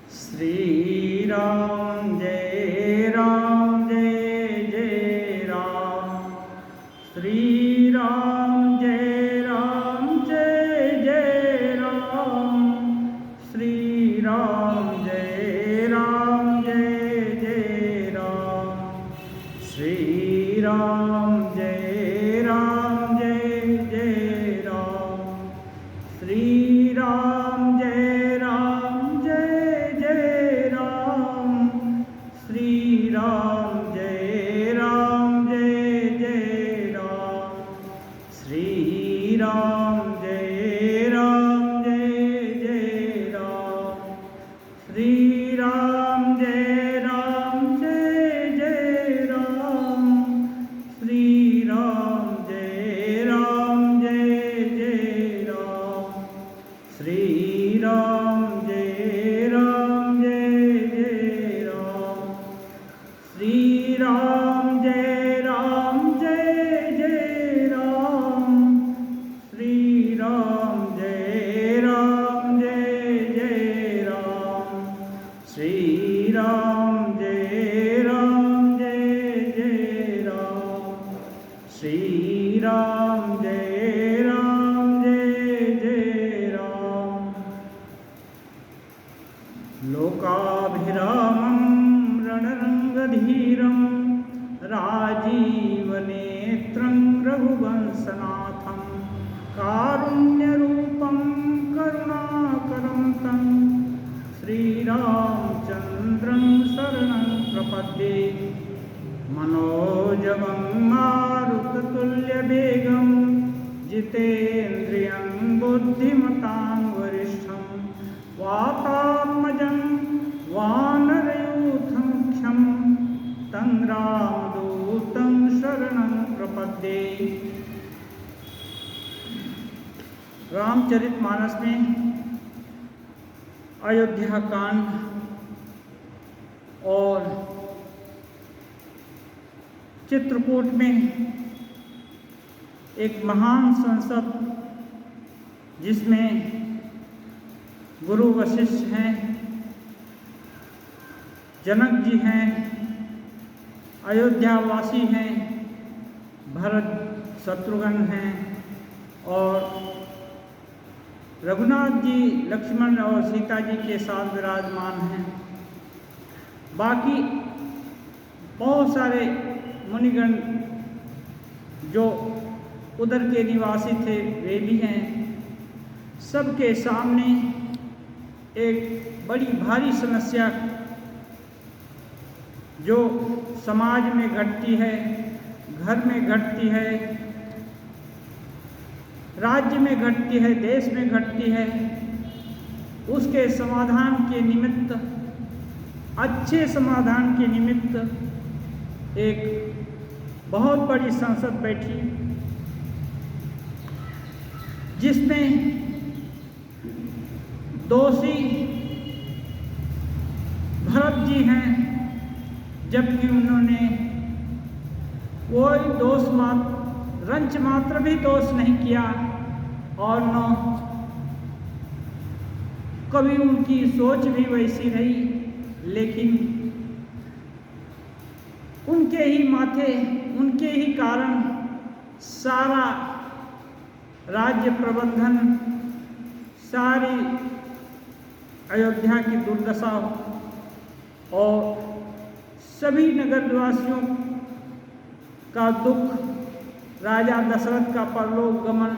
श्री राम जय जय राम। श्री राम जय जय राम। श्री राम जय जय राम। श्री राम जय जय राम। श्री राम जय जय राम। श्री राम जय जय राम। श्री राम जय जय राम। श्री राम जय जय राम। श्री राम जय जय राम। श्री राम जय जय राम। श्री राम जय जय राम। श्री राम जय जय राम। श्री राम जय जय राम। श्री राम जय जय राम। लोकाभिरामं रणरङ्गधीरं राजीवनेत्रं रघुवंशनाथं कारुण्यरूपं करुणाकरं तं श्रीरामचन्द्रं शरणं प्रपद्ये। मनोजवं मारुततुल्यवेगं जितेन्द्रियं बुद्धिमतां वरिष्ठं वातात्मजं वानरयूथमुख्यं तं रामदूतं शरणं प्रपद्ये। रामचरितमानस में अयोध्या कांड और चित्रकूट में एक महान संसद जिसमें गुरु वशिष्ठ हैं, जनक जी हैं, अयोध्यावासी हैं, भरत शत्रुघ्न हैं और रघुनाथ जी लक्ष्मण और सीता जी के साथ विराजमान हैं। बाकी बहुत सारे मुनिगण जो उधर के निवासी थे वे भी हैं। सबके सामने एक बड़ी भारी समस्या जो समाज में घटती है, घर में घटती है, राज्य में घटती है, देश में घटती है, उसके समाधान के निमित्त, अच्छे समाधान के निमित्त एक बहुत बड़ी संसद बैठी जिसमें दोषी भरत जी हैं, जबकि उन्होंने कोई रंच मात्र भी दोष नहीं किया और न कभी उनकी सोच भी वैसी रही, लेकिन उनके ही माथे, उनके ही कारण सारा राज्य प्रबंधन, सारी अयोध्या की दुर्दशा और सभी नगर निवासियों का दुख, राजा दशरथ का परलोक गमन,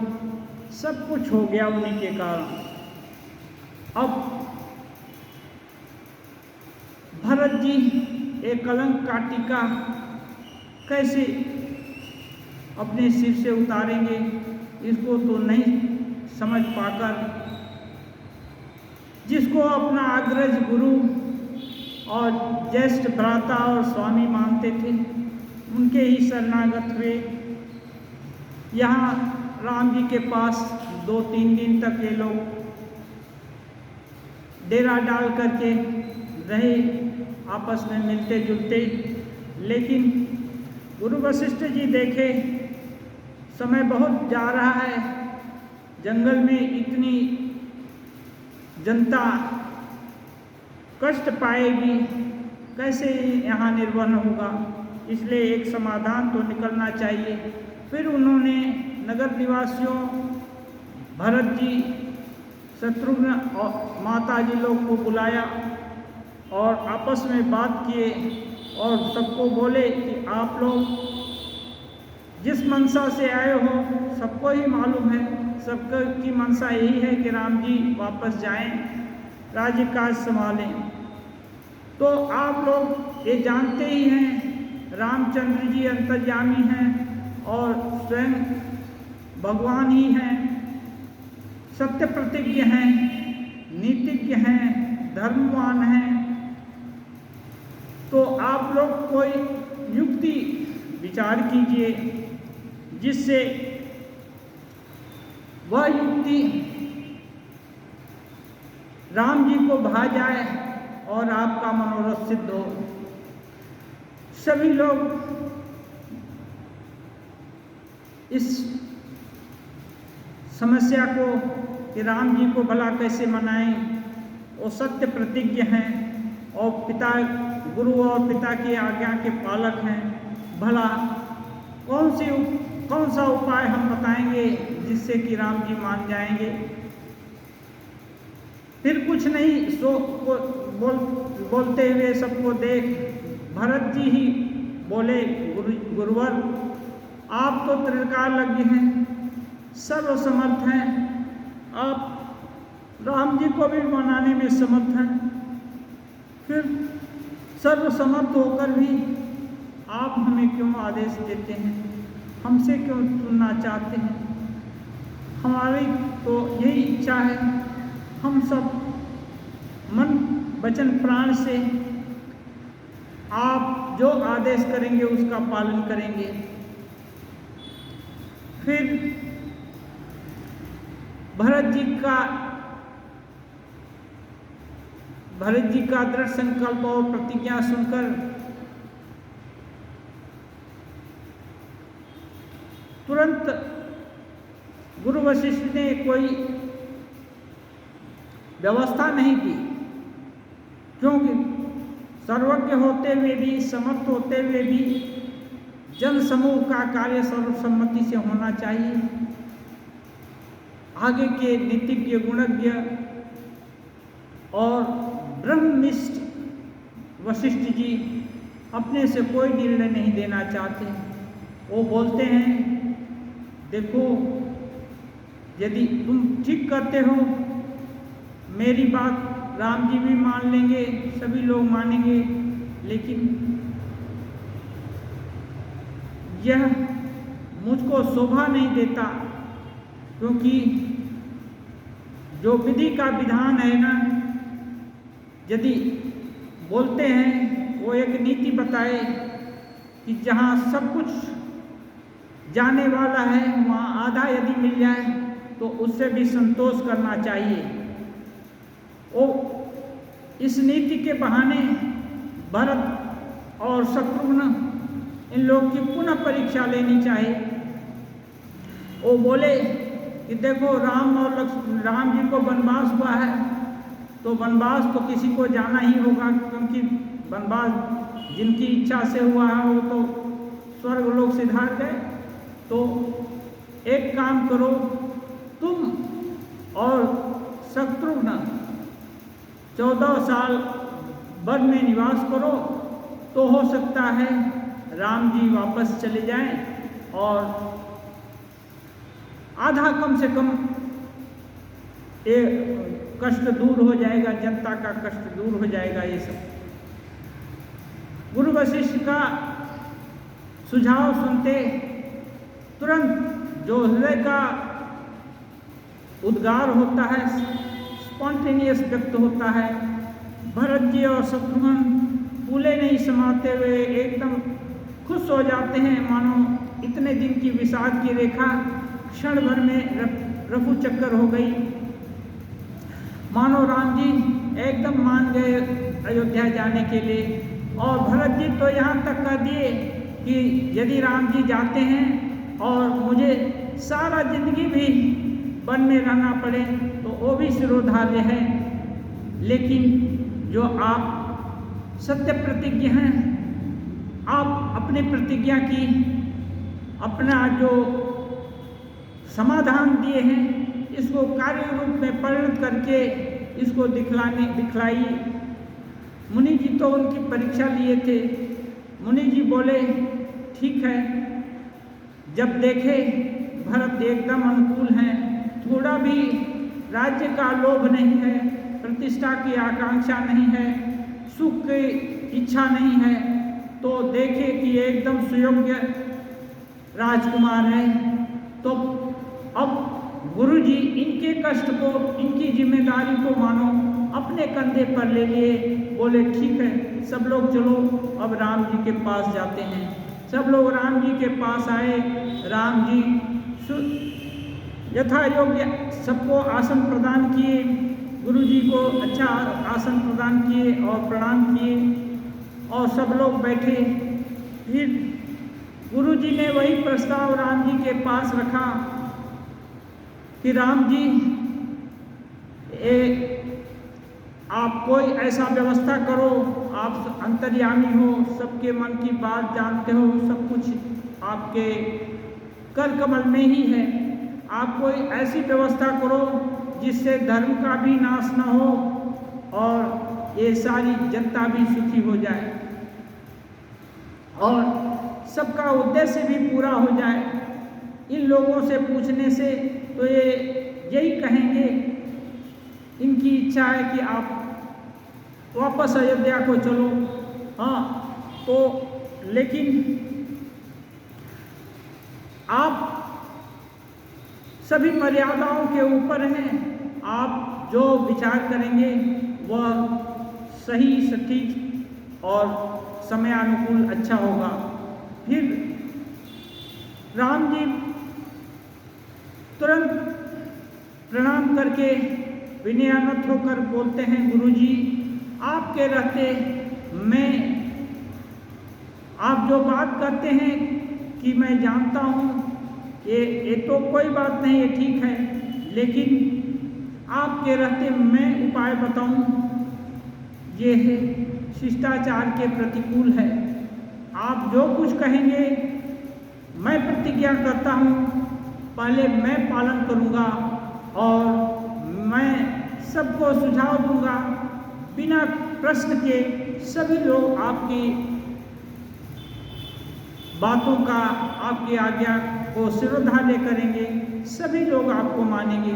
सब कुछ हो गया उन्हीं के कारण। अब भरत जी एक कलंक का टीका कैसे अपने सिर से उतारेंगे, इसको तो नहीं समझ पाकर जिसको अपना अग्रज गुरु और ज्येष्ठ भ्राता और स्वामी मानते थे, उनके ही शरणागत हुए। यहाँ राम जी के पास 2-3 दिन तक ये लोग डेरा डाल करके रहे, आपस में मिलते जुलते। लेकिन गुरु वशिष्ठ जी देखे समय बहुत जा रहा है, जंगल में इतनी जनता कष्ट पाएगी, कैसे यहाँ निर्वहन होगा, इसलिए एक समाधान तो निकलना चाहिए। फिर उन्होंने नगर निवासियों, भरत जी, शत्रुघ्न और माता जी लोग को बुलाया और आपस में बात किए और सबको बोले कि आप लोग जिस मनसा से आए हो सबको ही मालूम है, सबकी मनसा यही है कि राम जी वापस जाएं, राज्य काज संभालें। तो आप लोग ये जानते ही हैं रामचंद्र जी अंतर्यामी हैं और स्वयं भगवान ही हैं, सत्य प्रतिज्ञ हैं, नीतिज्ञ हैं, धर्मवान हैं। तो आप लोग कोई युक्ति विचार कीजिए जिससे वह युक्ति राम जी को भा जाए और आपका मनोरथ सिद्ध हो। सभी लोग इस समस्या को कि राम जी को भला कैसे मनाएं, वो सत्य प्रतिज्ञ हैं और पिता, गुरु और पिता की आज्ञा के पालक हैं। भला कौन सा उपाय हम बताएंगे जिससे कि राम जी मान जाएंगे। फिर कुछ नहीं बोलते हुए सबको देख भरत जी ही बोले, गुरुवर आप तो त्रिकालज्ञ हैं, सर्वसमर्थ हैं, आप राम जी को भी मनाने में समर्थ हैं, फिर सर्वसमर्थ होकर भी आप हमें क्यों आदेश देते हैं, हमसे क्यों सुनना चाहते हैं। हमारी तो यही इच्छा है, हम सब मन वचन प्राण से आप जो आदेश करेंगे उसका पालन करेंगे। फिर भरत जी का दृढ़ संकल्प और प्रतिज्ञा सुनकर तुरंत गुरु वशिष्ठ ने कोई व्यवस्था नहीं की, क्योंकि सर्वज्ञ होते हुए भी, समर्थ होते हुए भी जन समूह का कार्य सर्वसम्मति से होना चाहिए। आगे के नीतिज्ञ, गुणज्ञ और ब्रह्मनिष्ठ वशिष्ठ जी अपने से कोई निर्णय नहीं देना चाहते। वो बोलते हैं, देखो यदि तुम ठीक करते हो, मेरी बात राम जी भी मान लेंगे, सभी लोग मानेंगे, लेकिन यह मुझको शोभा नहीं देता, क्योंकि जो विधि का विधान है ना, यदि बोलते हैं वो एक नीति बताए कि जहाँ सब कुछ जाने वाला है वहाँ आधा यदि मिल जाए तो उससे भी संतोष करना चाहिए। वो इस नीति के बहाने भरत और शत्रुघ्न इन लोगों की पुनः परीक्षा लेनी चाहिए। वो बोले कि देखो राम जी को वनवास हुआ है, तो वनवास तो किसी को जाना ही होगा, क्योंकि वनवास जिनकी इच्छा से हुआ है वो तो स्वर्ग लोक सिधार गए। तो एक काम करो, तुम और शत्रुघ्न 14 साल वन में निवास करो, तो हो सकता है राम जी वापस चले जाएं और आधा कम से कम ये कष्ट दूर हो जाएगा, जनता का कष्ट दूर हो जाएगा। ये सब गुरु वशिष्ठ का सुझाव सुनते तुरंत जो हृदय का उद्गार होता है, स्पॉन्टेनियस व्यक्त होता है, भरत जी और शत्रुघ्न फूले नहीं समाते हुए एकदम खुश हो जाते हैं, मानो इतने दिन की विषाद की रेखा क्षण भर में रफू चक्कर हो गई। मानो राम जी एकदम मान गए अयोध्या जाने के लिए, और भरत जी तो यहाँ तक कह दिए कि यदि राम जी जाते हैं और मुझे सारा जिंदगी भी वन में रहना पड़े तो वो भी सिरोधार्य है, लेकिन जो आप सत्य प्रतिज्ञ हैं, आप अपनी प्रतिज्ञा की अपना जो समाधान दिए हैं इसको कार्य रूप में परिणत करके इसको दिखलाई। मुनि जी तो उनकी परीक्षा लिए थे। मुनि जी बोले ठीक है, जब देखे भरत एकदम अनुकूल हैं, थोड़ा भी राज्य का लोभ नहीं है, प्रतिष्ठा की आकांक्षा नहीं है, सुख की इच्छा नहीं है, तो देखे कि एकदम सुयोग्य राजकुमार है, तो अब गुरुजी इनके कष्ट को, इनकी जिम्मेदारी को मानो, अपने कंधे पर ले लिए। बोले ठीक है, सब लोग चलो अब राम जी के पास जाते हैं। सब लोग राम जी के पास आए। राम जी यथा योग्य सबको आसन प्रदान किए, गुरु जी को अच्छा आसन प्रदान किए और प्रणाम किए और सब लोग बैठे। फिर गुरु जी ने वही प्रस्ताव राम जी के पास रखा कि राम जी आप कोई ऐसा व्यवस्था करो, आप अंतर्यामी हो, सबके मन की बात जानते हो, सब कुछ आपके कर कमल में ही है। आप कोई ऐसी व्यवस्था करो जिससे धर्म का भी नाश न हो और ये सारी जनता भी सुखी हो जाए और सबका उद्देश्य भी पूरा हो जाए। इन लोगों से पूछने से तो ये यही कहेंगे, इनकी इच्छा है कि आप वापस अयोध्या को चलो। हाँ, तो लेकिन आप सभी मर्यादाओं के ऊपर हैं, आप जो विचार करेंगे वह सही सटीक और समयानुकूल अच्छा होगा। फिर राम जी तुरंत प्रणाम करके विनयान्वित होकर बोलते हैं, गुरुजी आपके रहते मैं, आप जो बात करते हैं कि मैं जानता हूँ ये तो कोई बात नहीं है, ठीक है, लेकिन आपके रहते मैं उपाय बताऊं, ये है शिष्टाचार के प्रतिकूल है। आप जो कुछ कहेंगे मैं प्रतिज्ञा करता हूँ, पहले मैं पालन करूँगा और मैं सबको सुझाव दूंगा, बिना प्रश्न के सभी लोग आपकी बातों का, आपकी आज्ञा को शिरोधार्य करेंगे, सभी लोग आपको मानेंगे।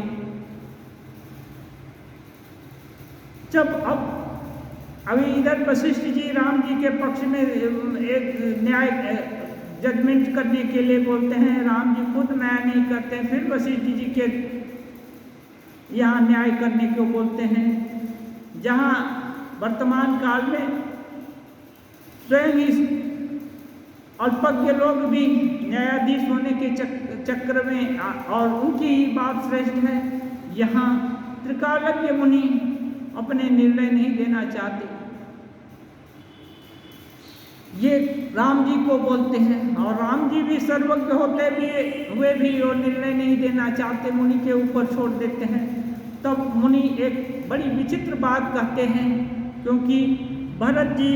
जब अभी इधर वशिष्ठ जी राम जी के पक्ष में एक न्याय जजमेंट करने के लिए बोलते हैं, राम जी खुद न्याय नहीं करते, फिर वशिष्ठ जी के यहाँ न्याय करने को बोलते हैं। जहाँ वर्तमान काल में स्वयं इस अल्पज्ञ लोग भी न्यायाधीश होने के चक्र में और उनकी ही बात श्रेष्ठ है, यहाँ त्रिकालज्ञ मुनि अपने निर्णय नहीं देना चाहते, ये राम जी को बोलते हैं। और राम जी भी सर्वज्ञ होते हुए भी वो निर्णय नहीं देना चाहते, मुनि के ऊपर छोड़ देते हैं। तब मुनि एक बड़ी विचित्र बात कहते हैं, क्योंकि भरत जी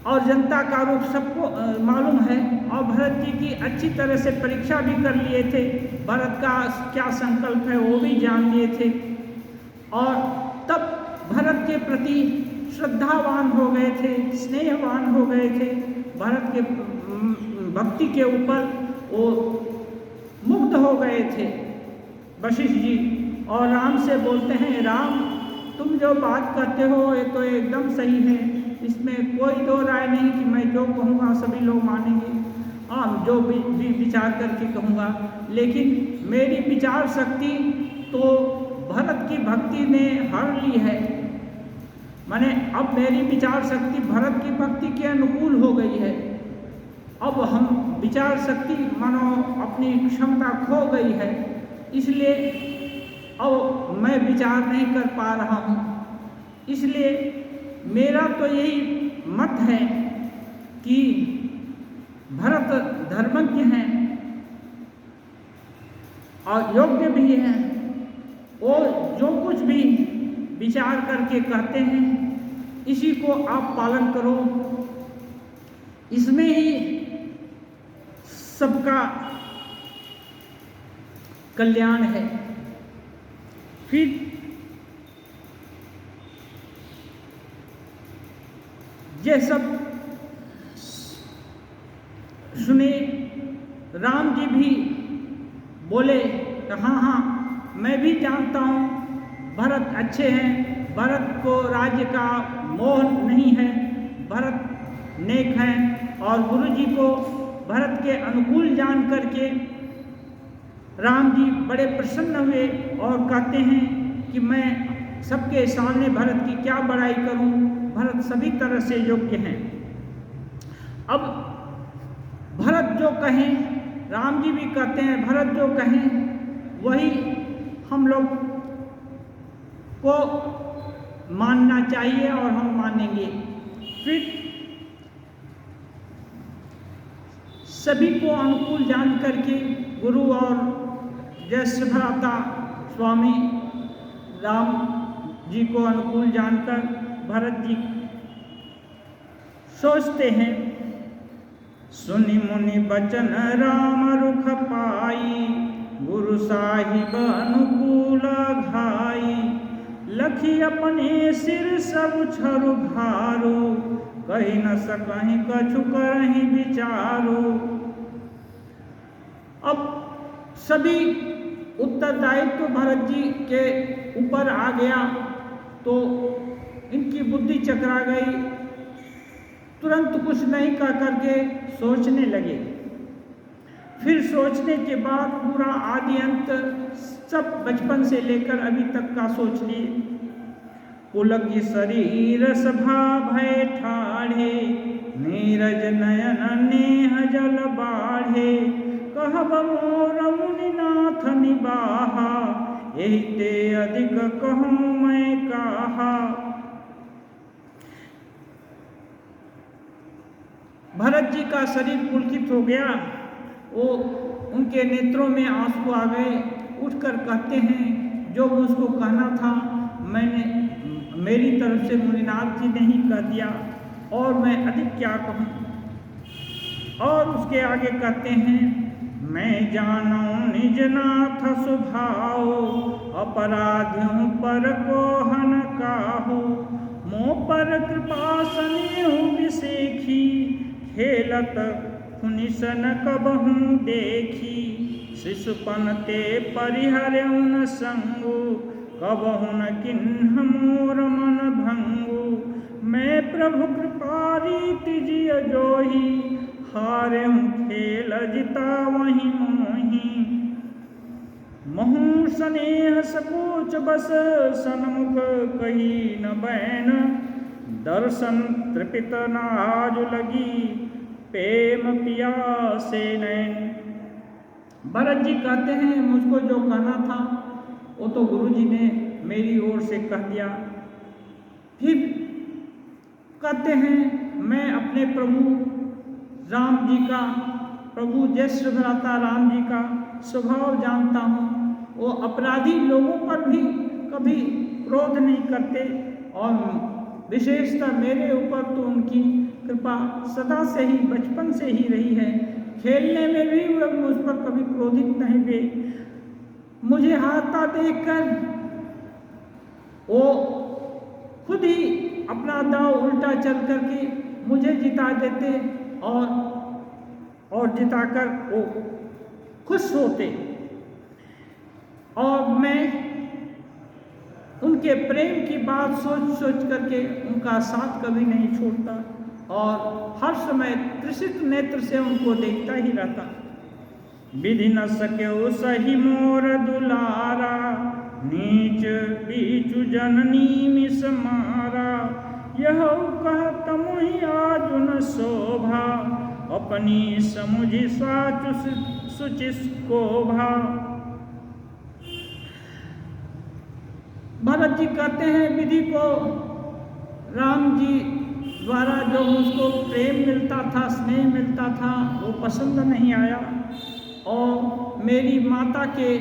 और जनता का रूप सबको मालूम है और भरत जी की अच्छी तरह से परीक्षा भी कर लिए थे, भरत का क्या संकल्प है वो भी जान लिए थे और तब भरत के प्रति श्रद्धावान हो गए थे, स्नेहवान हो गए थे, भरत के भक्ति के ऊपर वो मुग्ध हो गए थे वशिष्ठ जी। और राम से बोलते हैं, राम तुम जो बात करते हो ये तो एकदम सही है, इसमें कोई दो राय नहीं कि मैं जो कहूँगा सभी लोग मानेंगे, हाँ जो भी विचार करके कहूँगा, लेकिन मेरी विचार शक्ति तो भरत की भक्ति ने हर ली है। माने अब मेरी विचार शक्ति भरत की भक्ति के अनुकूल हो गई है। अब हम विचार शक्ति मानो अपनी क्षमता खो गई है, इसलिए अब मैं विचार नहीं कर पा रहा हूँ। इसलिए मेरा तो यही मत है कि भरत धर्मज्ञ हैं और योग्य भी हैं, और जो कुछ भी विचार करके कहते हैं, इसी को आप पालन करो, इसमें ही सबका कल्याण है। फिर ये सब सुने, राम जी भी बोले, हाँ हाँ मैं भी जानता हूँ भरत अच्छे हैं, भरत को राज्य का मोह नहीं है, भरत नेक हैं। और गुरु जी को भरत के अनुकूल जान करके राम जी बड़े प्रसन्न हुए और कहते हैं कि मैं सबके सामने भरत की क्या बड़ाई करूं, भरत सभी तरह से योग्य हैं। अब भरत जो कहें, राम जी भी कहते हैं भरत जो कहें वही हम लोग को मानना चाहिए और हम मानेंगे। फिर सभी को अनुकूल जान करके गुरु और ज्येष्ठ भ्राता स्वामी राम जी को अनुकूल जानकर भरत जी सोचते हैं, सुनि मुनि बचन राम रुख पाई, गुरु साहिब अनुकूल घाई, लखी अपने सिर सब छरु भारू, कही न सकहीं कछु करहीं विचारू। अब सभी उत्तरदायित्व तो भरत जी के ऊपर आ गया, तो इनकी बुद्धि चकरा गई, तुरंत कुछ नहीं कह करके सोचने लगे। फिर सोचने के बाद पूरा आदि अंत सब बचपन से लेकर अभी तक का सोच लिए। पुलक शरीर सभा भय ठाढ़े, नीरज नयन नेह जल बाढ़े, कहब मोर मुनिनाथ निबाहा, एहि ते अधिक कहूँ मैं काहा। भरत जी का शरीर पुलकित हो गया, वो उनके नेत्रों में आंसू आ गए। उठकर कहते हैं, जो मुझको कहना था मैंने, मेरी तरफ से मुनिनाथ जी ने ही कह दिया, और मैं अधिक क्या कहूँ। और उसके आगे कहते हैं, मैं जानू निज नाथ स्वभाव, अपराधियों पर कोहन काहू, मोह पर कृपा स्नेह विसेखी, खेलत खुनिसन कबहू देखी, शिशुपन ते परिहर्यु न संगु, कबहू न किन्ह मोर मन भंगु। मैं प्रभु कृपा रीति जिय जोही, हार्यु खेल जिता वहीं मोही। महू स्नेह सकोच बस सन्मुख, कही न बैन दर्शन तृपित नाज लगी, प्रेम पियासे नैन। भरत जी कहते हैं, मुझको जो कहना था वो तो गुरु जी ने मेरी ओर से कह दिया। फिर कहते हैं, मैं अपने प्रभु राम जी का, प्रभु ज्येष्ठ भ्राता राम जी का स्वभाव जानता हूँ। वो अपराधी लोगों पर भी कभी क्रोध नहीं करते, और विशेषतः मेरे ऊपर तो उनकी कृपा सदा से ही, बचपन से ही रही है। खेलने में भी वे मुझ पर कभी क्रोधित नहीं हुए। मुझे हारता देखकर वो खुद ही अपना दांव उल्टा चल करके मुझे जिता देते, और जिताकर वो खुश होते, और मैं उनके प्रेम की बात सोच सोच करके उनका साथ कभी नहीं छोड़ता, और हर समय तृषित नेत्र से उनको देखता ही रहता। विधि न सक्यो सही मोर दुलारा, नीच बीचु जननी मिस मारा, यह कहत मुहि आज न शोभा, अपनी समुझि साचु सुचिस कोभा। भरत जी कहते हैं, विधि को राम जी द्वारा जो मुझको प्रेम मिलता था, स्नेह मिलता था, वो पसंद नहीं आया, और मेरी माता के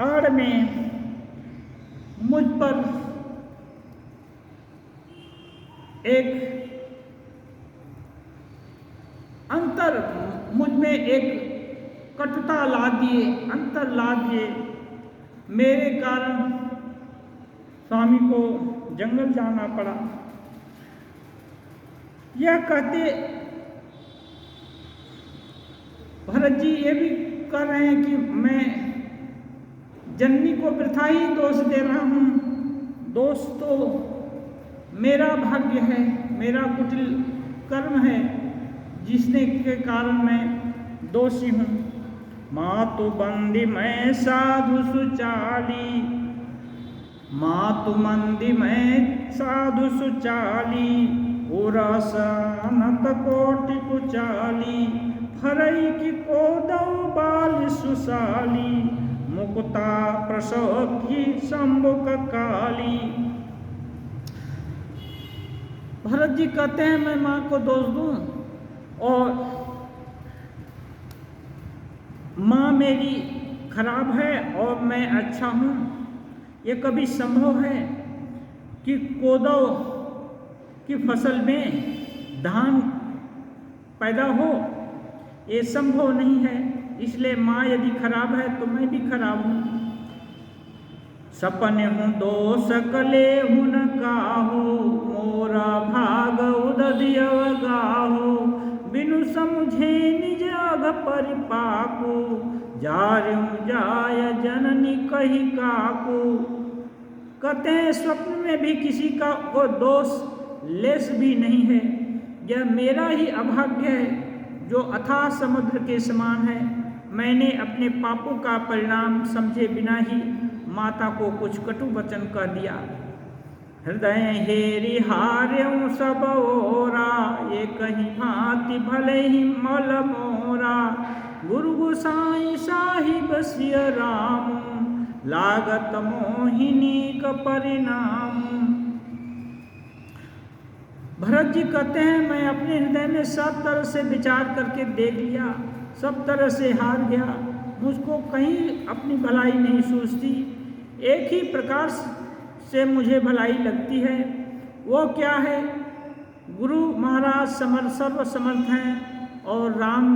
आड़ में मुझ पर एक मुझ में एक कटुता ला दिए, अंतर ला दिए। मेरे कारण स्वामी को जंगल जाना पड़ा। यह कहते भरत जी ये भी कर रहे हैं कि मैं जननी को वृथा ही दोष दे रहा हूँ। दोष तो मेरा भाग्य है, मेरा कुटिल कर्म है, जिसने के कारण मैं दोषी हूँ। मातु बंदी मैं साधु सुचाली, मातु मंदी मैं साधु सुचाली, उरसनत कोटि कुचाली, फरई की कोदौ बाल सुशाली, मुक्ता प्रसव की संबुक काली। भरत जी कहते हैं मैं माँ को दोष दूं और माँ मेरी खराब है और मैं अच्छा हूँ? ये कभी संभव है कि कोदौ की फसल में धान पैदा हो? ये संभव नहीं है। इसलिए माँ यदि खराब है तो मैं भी खराब हूँ। सपने हूँ दोष कले हूँ न काहू, मोरा भाग उददियव गाहू, बिनु समझे निज अग परिपाकू, जार्यु जाय जननी कही काकू। कहते हैं स्वप्न में भी किसी का वो दोष लेस भी नहीं है। यह मेरा ही अभाग्य है जो अथाह समुद्र के समान है। मैंने अपने पापों का परिणाम समझे बिना ही माता को कुछ कटु वचन कह दिया। हृदय हेरि हार्यों सब ओरा, ये कहीं भांति भले ही मल मोरा, गुरु गोसाई साहिब सिय राम, लागत मोहिनी का परिणाम। भरत जी कहते हैं मैं अपने हृदय में सब तरह से विचार करके देख लिया, सब तरह से हार गया। मुझको कहीं अपनी भलाई नहीं सूझती। एक ही प्रकार से मुझे भलाई लगती है, वो क्या है? गुरु महाराज सर्व समर्थ हैं और राम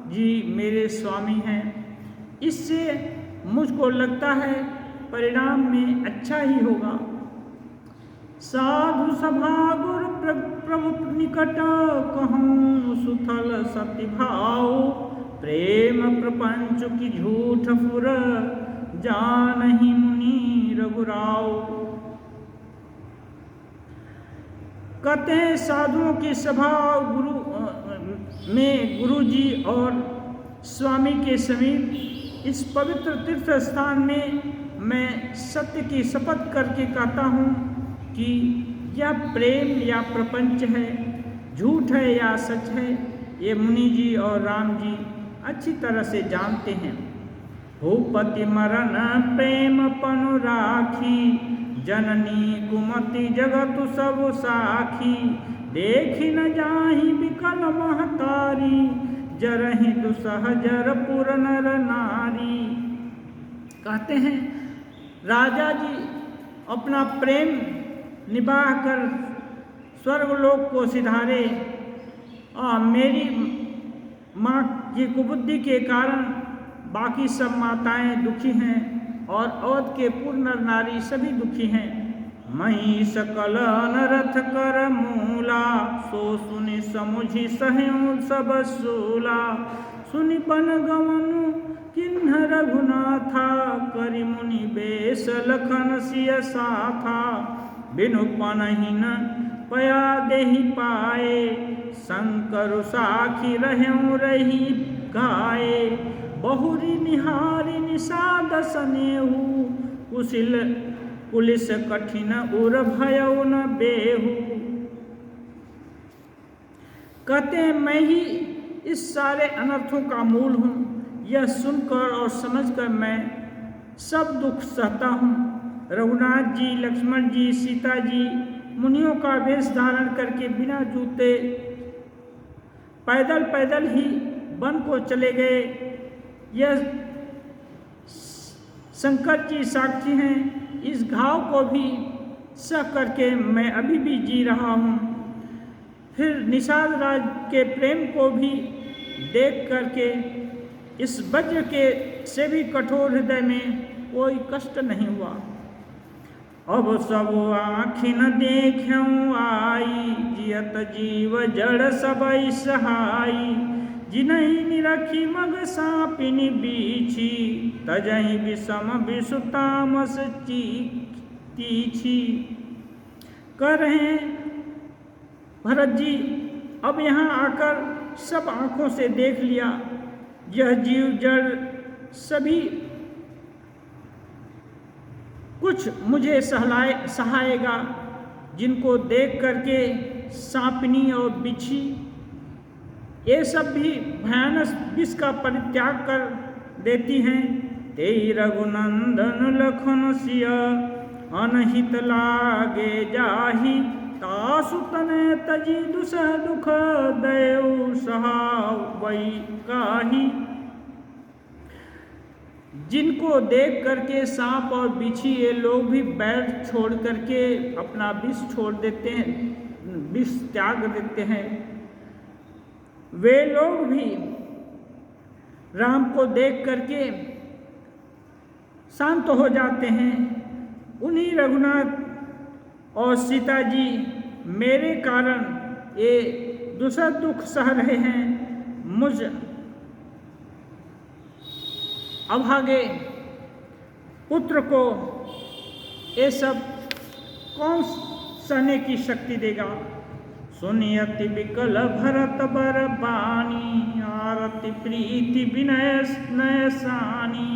जी मेरे स्वामी हैं। इससे मुझको लगता है परिणाम में अच्छा ही होगा। साधु सभा गुरु प्रभु निकट, कहूँ सुथल सति भाव, प्रेम प्रपंच की झूठ फुर, जानहि मुनि रघुराव। कहते हैं साधुओं की सभा में गुरु जी और स्वामी के समीप इस पवित्र तीर्थ स्थान में मैं सत्य की शपथ करके कहता हूँ कि यह प्रेम या प्रपंच है, झूठ है या सच है, ये मुनि जी और राम जी अच्छी तरह से जानते हैं। भूपति मरण प्रेम पनु राखी, जननी कुमति जगत सब साखी, देखी न जाहि विकल महतारी, जरहि दुसह जरपुर नर नारी। कहते हैं राजा जी अपना प्रेम निभाह कर स्वर्गलोक को सिधारे और मेरी माँ की कुबुद्धि के कारण बाकी सब माताएं दुखी हैं और अवध के पूर्ण नर नारी सभी दुखी हैं। मही सकल नरथ कर मूला, सो सुनि समुझि सहु सब सूला, सुनि पन गमनु किन्ह रघुनाथा, करि मुनि बेश लखन सिय साथा, बिनु पनहिन पया देहि पाए, शंकर साखी रहूं रही गाए, बहुरी निहारी निषाद सनेहु, कुशिल पुलिस कठिन उर भयउ न बेहू। कहते हैं मैं ही इस सारे अनर्थों का मूल हूँ। यह सुनकर और समझकर मैं सब दुख सहता हूँ। रघुनाथ जी, लक्ष्मण जी, सीता जी मुनियों का वेश धारण करके बिना जूते पैदल पैदल ही वन को चले गए। यह शंकर जी साक्षी हैं, इस घाव को भी सह करके मैं अभी भी जी रहा हूँ। फिर निषाद राज के प्रेम को भी देख करके इस वज्र के से भी कठोर हृदय में कोई कष्ट नहीं हुआ। अब सब आँखि न देखूं आई, जियत जीव जड़ सबई सहाई। जिनहि निरखी मग सापिनी बीछी, तजहि विषम विषु तामस तीछी। कर रहे भरत जी, अब यहाँ आकर सब आँखों से देख लिया, यह जीव जड़ सभी कुछ मुझे सहायेगा, जिनको देख करके सांपनी और बिच्छी ये सब भी भयानक विष का परित्याग कर देती हैं। तेई रघुनंदन लखन सिय, अनहित लागे जाहि। तासु तने तजी दुसह दुख, दयउ सहावई काहि। जिनको देख करके सांप और बिच्छी ये लोग भी बैर छोड़ करके अपना विष छोड़ देते हैं, विष त्याग देते हैं, वे लोग भी राम को देख करके शांत हो जाते हैं। उन्हीं रघुनाथ और सीता जी मेरे कारण ये दूसरा दुख सह रहे हैं। मुझ अभागे पुत्र को ये सब कौन सहने की शक्ति देगा। सुनियति विकल भरत बर बानी, आरति प्रीति विनय नयसानी।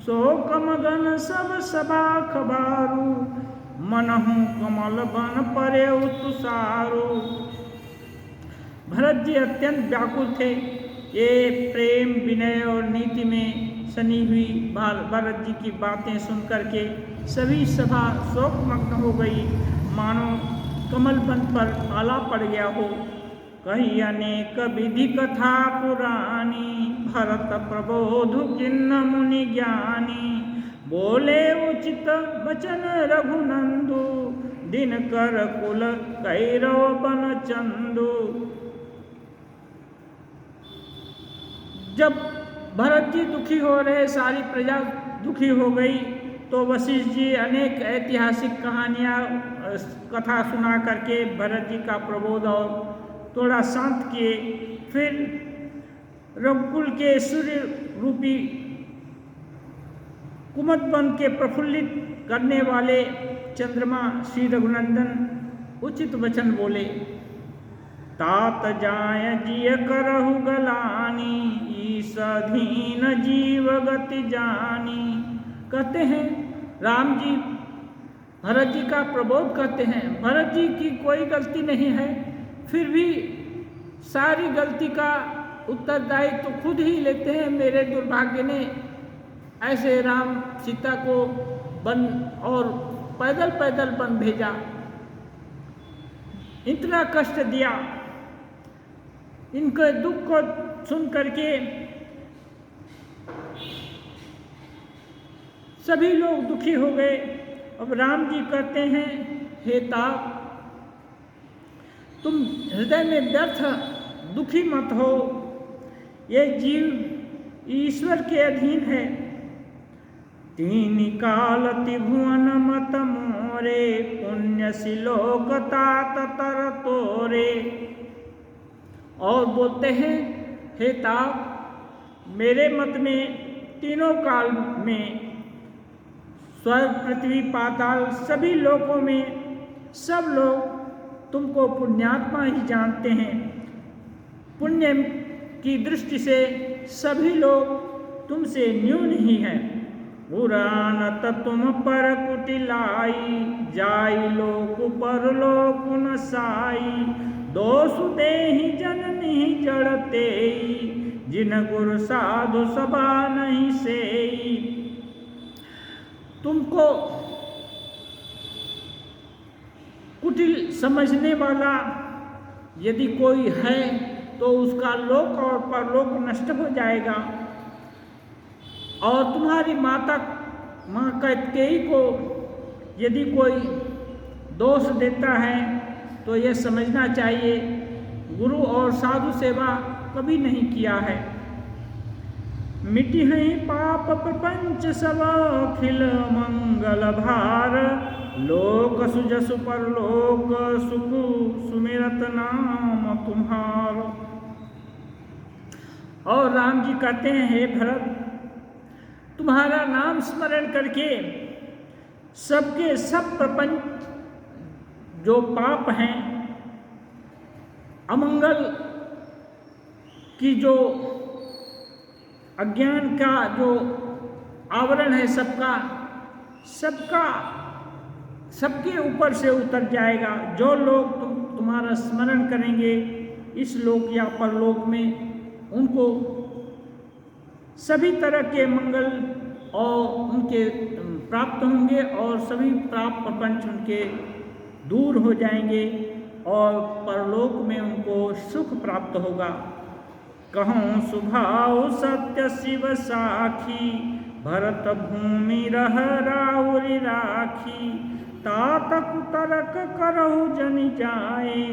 शोक मगन सब सभा खबारू, मनहु कमल बन परे तुषारू। भरत जी अत्यंत व्याकुल थे। ये प्रेम विनय और नीति में सनी हुई भरत जी की बातें सुन करके सभी सभा शोकमग्न हो गई, मानो कमल बन पर आला पड़ गया हो। कही अनेक विधि कथा पुरानी, भरत प्रबोधु किन्न मुनि ज्ञानी। बोले उचित वचन रघुनंदु, दिन कर कुल कैरव बन चंदु। जब भरत जी दुखी हो रहे, सारी प्रजा दुखी हो गई, तो वशिष्ठ जी अनेक ऐतिहासिक कहानियाँ कथा सुना करके भरत जी का प्रबोध और थोड़ा शांत किए। फिर रघुकुल के सूर्य रूपी कुमत बन के प्रफुल्लित करने वाले चंद्रमा श्री रघुनंदन उचित वचन बोले। तात जाय जिय करहु गलानी, ईसधीन जीव गति जानी। कहते हैं राम जी भरत जी का प्रबोध करते हैं। भरत जी की कोई गलती नहीं है, फिर भी सारी गलती का उत्तरदायित्व तो खुद ही लेते हैं। मेरे दुर्भाग्य ने ऐसे राम सीता को वन और पैदल पैदल वन भेजा, इतना कष्ट दिया। इनके दुख को सुन करके सभी लोग दुखी हो गए। अब राम जी कहते हैं, हे तात, तुम हृदय में व्यर्थ दुखी मत हो। ये जीव ईश्वर के अधीन है। तीन काल त्रिभुवन मत मोरे, पुण्य सिलोक तात तर तोरे। और बोलते हैं, हे तात, मेरे मत में तीनों काल में स्वर्ग पृथ्वी पाताल सभी लोकों में सब लोग तुमको पुण्यात्मा ही जानते हैं। पुण्य की दृष्टि से सभी लोग तुमसे न्यून ही हैं। पुराणत तुम पर कुटिलाई, जाई लोक पर लोक न साई। दोषु देहि जननी जड़ते, जिन गुरु साधु सभा नहीं सेई। तुमको कुटिल समझने वाला यदि कोई है तो उसका लोक और परलोक नष्ट हो जाएगा। और तुम्हारी माता माँ कैकेयी को यदि कोई दोष देता है तो यह समझना चाहिए गुरु और साधु सेवा कभी नहीं किया है। मिटी है पाप प्रपंच सब अखिल मंगल भार, लोक सुजसु परलोक सुख सुमिरत नाम तुम्हारो। और राम जी कहते हैं, हे भरत, तुम्हारा नाम स्मरण करके सबके सब प्रपंच जो पाप हैं, अमंगल की जो अज्ञान का जो आवरण है सबके ऊपर से उतर जाएगा। जो लोग तुम्हारा स्मरण करेंगे इस लोक या परलोक में, उनको सभी तरह के मंगल और उनके प्राप्त होंगे और सभी प्राप्त प्रपंच उनके दूर हो जाएंगे और परलोक में उनको सुख प्राप्त होगा। कहूँ सुभाव सत्य शिव साखी, भरत भूमि रह राउरि राखी, तात कुतरक करहु जन जाए,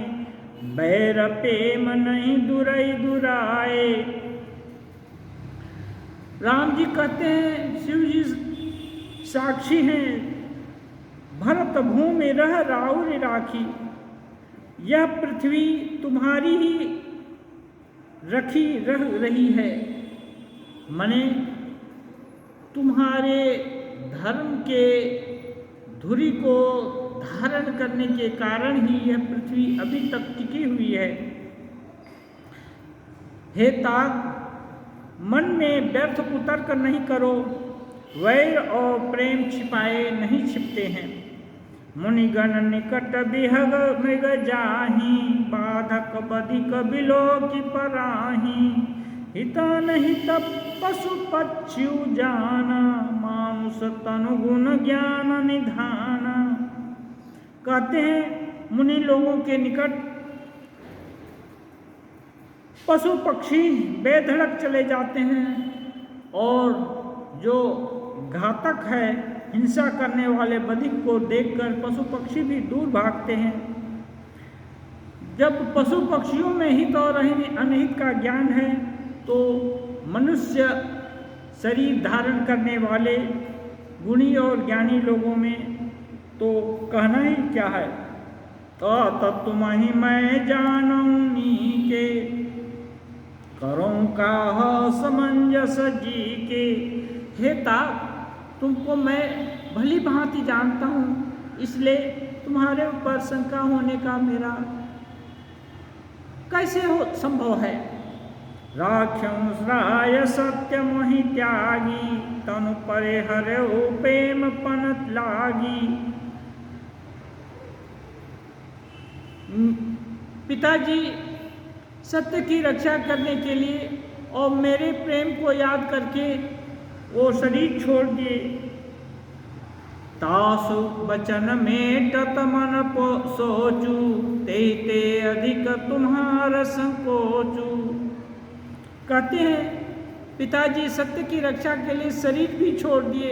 बैर प्रेम नहीं दुरई दुराए। राम जी कहते हैं, शिव जी साक्षी हैं, भरत भूमि रह राउरि राखी, यह पृथ्वी तुम्हारी ही रह रही है। माने तुम्हारे धर्म के धुरी को धारण करने के कारण ही यह पृथ्वी अभी तक टिकी हुई है। हे तात, मन में व्यर्थ कुतर्क नहीं करो, वैर और प्रेम छिपाए नहीं छिपते हैं। मुनिगण निकट बिहग मृग जाहि, बाधक बधिक बिलोकि पराहि, हितन हित पशु पक्षु जान, मानुष तनु गुण ज्ञान निधान। कहते हैं, मुनि लोगों के निकट पशु पक्षी बेधड़क चले जाते हैं और जो घातक है, हिंसा करने वाले बधिक को देखकर पशु पक्षी भी दूर भागते हैं। जब पशु पक्षियों में हित और अनहित का ज्ञान है तो मनुष्य शरीर धारण करने वाले गुणी और ज्ञानी लोगों में तो कहना ही क्या है। तो तब तुम्हें मैं जानूनी के, करूं का समंजस जी के। हे तात, तुमको मैं भली भांति जानता हूँ, इसलिए तुम्हारे ऊपर शंका होने का मेरा कैसे संभव है। राख्यं राय सत्य मोहि त्यागी, तनु परे हरे प्रेम पनत लागी। पिताजी सत्य की रक्षा करने के लिए और मेरे प्रेम को याद करके वो शरीर छोड़ दिए। तासु बचन मेटत मन पो सोचू, ते अधिक तुम्हारा संकोचू। कहते हैं, पिताजी सत्य की रक्षा के लिए शरीर भी छोड़ दिए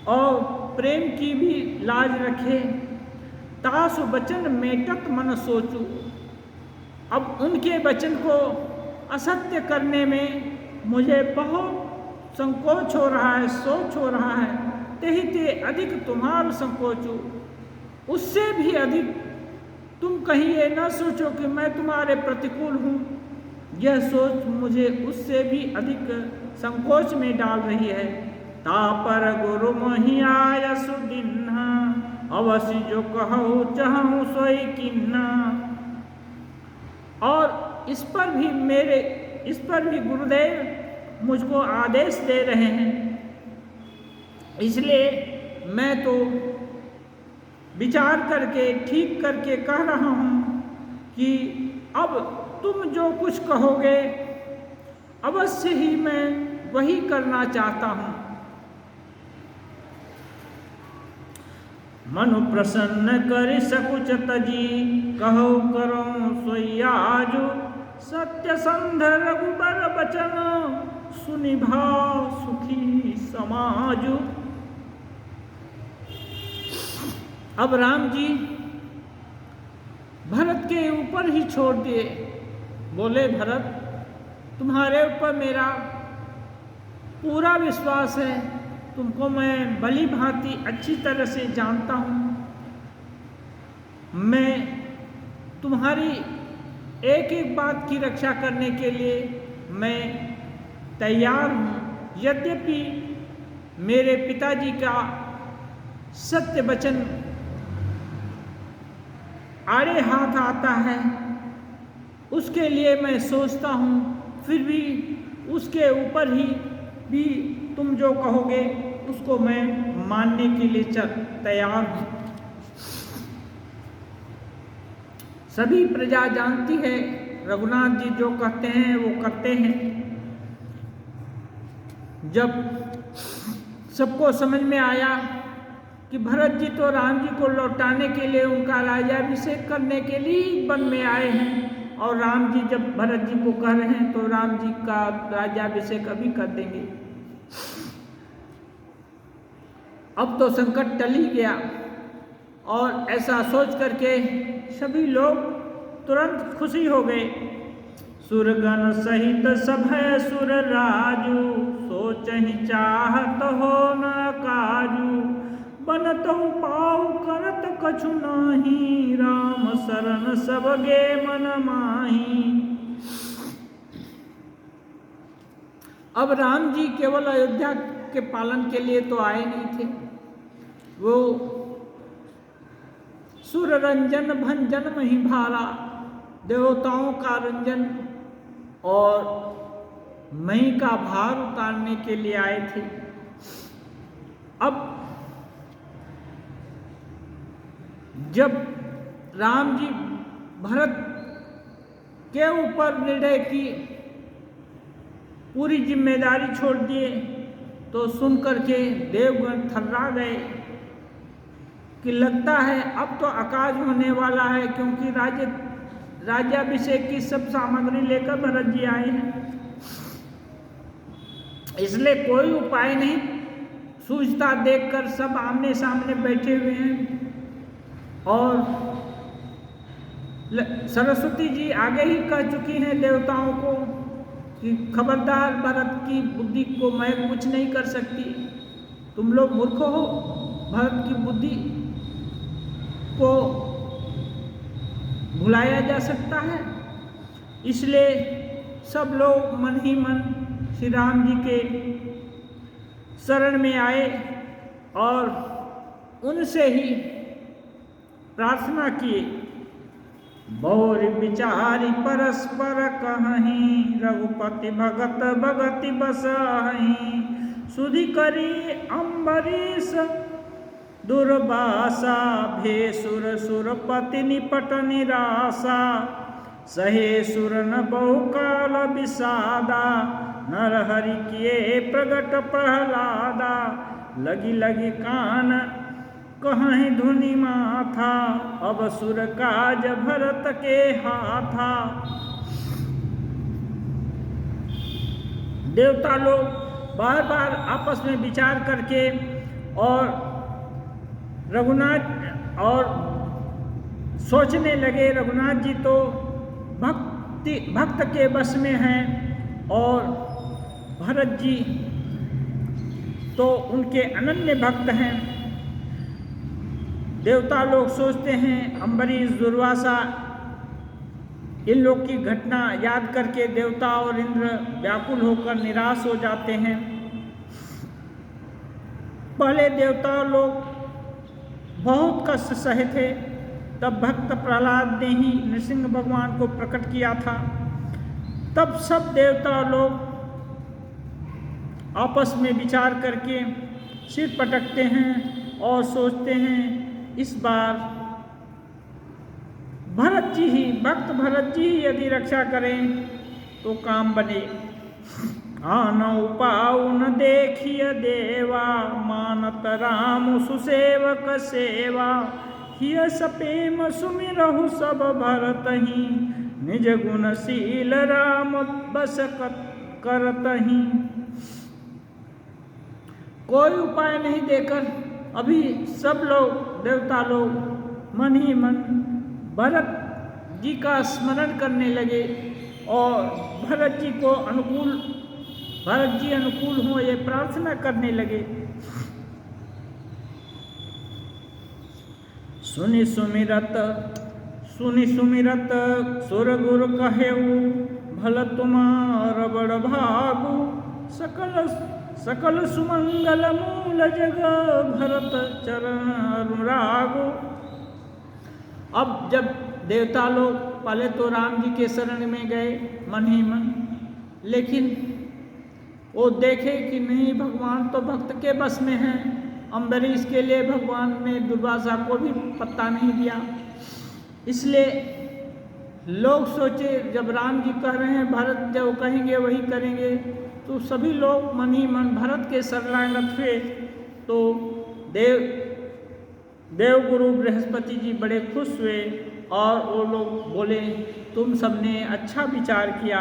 और प्रेम की भी लाज रखे। तासु बचन मेटत मन सोचू, अब उनके वचन को असत्य करने में मुझे बहुत संकोच हो रहा है, सोच हो रहा है। ते अधिक तुम्हारा संकोचू, उससे भी अधिक तुम कहीं ये न सोचो कि मैं तुम्हारे प्रतिकूल हूँ। यह सोच मुझे उससे भी अधिक संकोच में डाल रही है। तापर गुरु मोहि आय सुदिन्हा, अवश्य जो कहूँ चाहूँ सोई किन्ना। और इस पर भी गुरुदेव मुझको आदेश दे रहे हैं, इसलिए मैं तो विचार करके ठीक करके कह रहा हूँ कि अब तुम जो कुछ कहोगे अवश्य ही मैं वही करना चाहता हूँ। मनु प्रसन्न कर सकुच तजी, कहो करो सोई आजु, सत्य संध रघुबर बचन, सुनि भाव सुखी समाजु। अब राम जी भरत के ऊपर ही छोड़ दिए। बोले, भरत, तुम्हारे ऊपर मेरा पूरा विश्वास है, तुमको मैं भली भांति अच्छी तरह से जानता हूँ, मैं तुम्हारी एक एक बात की रक्षा करने के लिए मैं तैयार हूँ। यद्यपि मेरे पिताजी का सत्य वचन आड़े हाथ आता है, उसके लिए मैं सोचता हूँ, फिर भी उसके ऊपर ही भी तुम जो कहोगे उसको मैं मानने के लिए तैयार हूँ। सभी प्रजा जानती है, रघुनाथ जी जो कहते हैं वो करते हैं। जब सबको समझ में आया कि भरत जी तो राम जी को लौटाने के लिए, उनका राज्याभिषेक करने के लिए वन में आए हैं, और राम जी जब भरत जी को कह रहे हैं तो राम जी का राज्याभिषेक अभी कर देंगे। अब तो संकट टल ही गया, और ऐसा सोच करके सभी लोग तुरंत खुशी हो गए। सुरगण सहित सभय सुर राजू, सोचहि चाहत हो न काजू, बनतहु पाऊ करत कछु नाही, राम शरण सब गे मन माही। अब राम जी केवल अयोध्या के पालन के लिए तो आए नहीं थे, वो सुर रंजन भंजन मही भारा, देवताओं का रंजन और मही का भार उतारने के लिए आए थे। अब जब राम जी भरत के ऊपर निर्णय की पूरी जिम्मेदारी छोड़ दिए, तो सुन करके देवगण थर्रा गए कि लगता है अब तो अकाज होने वाला है, क्योंकि राज्याभिषेक की सब सामग्री लेकर भरत जी आए हैं, इसलिए कोई उपाय नहीं सूझता। देखकर सब आमने सामने बैठे हुए हैं, और सरस्वती जी आगे ही कह चुकी हैं देवताओं को कि खबरदार, भरत की बुद्धि को मैं कुछ नहीं कर सकती, तुम लोग मूर्ख हो, भरत की बुद्धि को भुलाया जा सकता है। इसलिए सब लोग मन ही मन श्री राम जी के शरण में आए और उनसे ही प्रार्थना किए। बहुरि विचारी परस्पर कहहीं, रघुपति भगत भगति बसहीं, सुधि करी अम्बरीश दुर्वासा, भेसुर सुरपति निपट निराशा, सहे सुर न बहुकाल विषादा, नरहरि किए प्रगट प्रहलादा, लगी लगी कान कहीं धुनि माथा, अब सुर काज भरत के हाथा। देवता लोग बार बार आपस में विचार करके और रघुनाथ और सोचने लगे, रघुनाथ जी तो भक्त के बस में हैं, और भरत जी तो उनके अनन्य भक्त हैं। देवता लोग सोचते हैं, अम्बरीश दुर्वासा इन लोग की घटना याद करके देवता और इंद्र व्याकुल होकर निराश हो जाते हैं। पहले देवता लोग बहुत कष्ट सहे थे, तब भक्त प्रहलाद ने ही नृसिंह भगवान को प्रकट किया था। तब सब देवता लोग आपस में विचार करके सिर पटकते हैं और सोचते हैं, इस बार भरत जी ही, भक्त भरत जी ही यदि रक्षा करें तो काम बने। आनौ पाऊ न देखिय देवा, मानत राम सुसेवक सेवा, हिय सपेम सुमिरहु सब भरतहि, निज गुणशील राम बस करतहि। कोई उपाय नहीं देकर अभी सब लोग देवता लोग मन ही मन भरत जी का स्मरण करने लगे और भरत जी अनुकूल हो ये प्रार्थना करने लगे। सुनि सुमिरत सुर गुरु कहेऊ, भल तुम्हार बड़ भागु, सकल सुमंगल मूल जग भरत चरण अनुरागु। अब जब देवता लोग पहले तो राम जी के शरण में गए मन ही मन, लेकिन वो देखे कि नहीं, भगवान तो भक्त के बस में हैं। अम्बरीश के लिए भगवान ने दुर्वासा को भी पत्ता नहीं दिया। इसलिए लोग सोचे जब राम जी कह रहे हैं भरत जो कहेंगे वही करेंगे, तो सभी लोग मन ही मन भरत के शरणागत हुए। तो देवगुरु बृहस्पति जी बड़े खुश हुए और वो लोग बोले तुम सबने अच्छा विचार किया,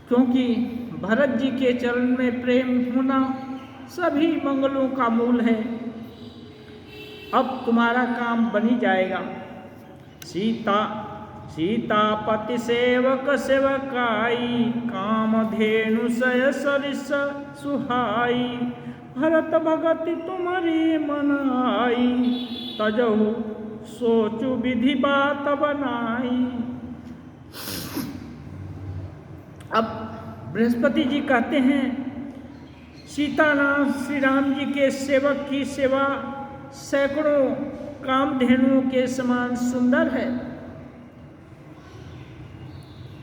क्योंकि भरत जी के चरण में प्रेम होना सभी मंगलों का मूल है। अब तुम्हारा काम बन ही जाएगा। सीतापति सेवक सेवकाई, कामधेनु सय सरिस सुहाई, भरत भगति तुम्हारी मन आई, तजहु सोचु विधि बात बनाई। अब बृहस्पति जी कहते हैं सीतानाथ श्री राम जी के सेवक की सेवा सैकड़ों कामधेनुओं के समान सुंदर है।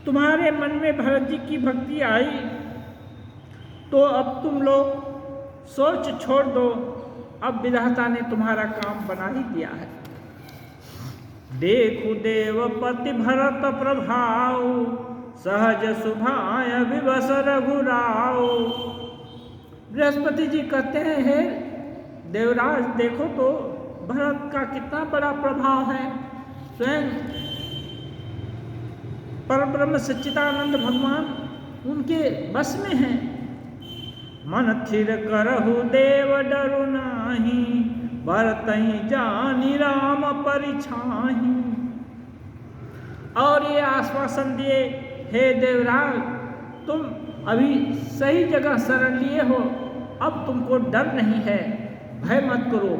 तुम्हारे मन में भरत जी की भक्ति आई तो अब तुम लोग सोच छोड़ दो, अब विधाता ने तुम्हारा काम बना ही दिया है। देखु देवपति भरत प्रभाव, सहज सुभाय विवस रघुराव। बृहस्पति जी कहते हैं हे देवराज, देखो तो भरत का कितना बड़ा प्रभाव है। स्वयं परब्रह्म सच्चिदानंद भगवान उनके बस में हैं। मन थिर करहु देव डरु नाही, भरतहि जानि राम परिछाहि। और ये आश्वासन दिए हे देवराज, तुम अभी सही जगह शरण लिए हो, अब तुमको डर नहीं है, भय मत करो।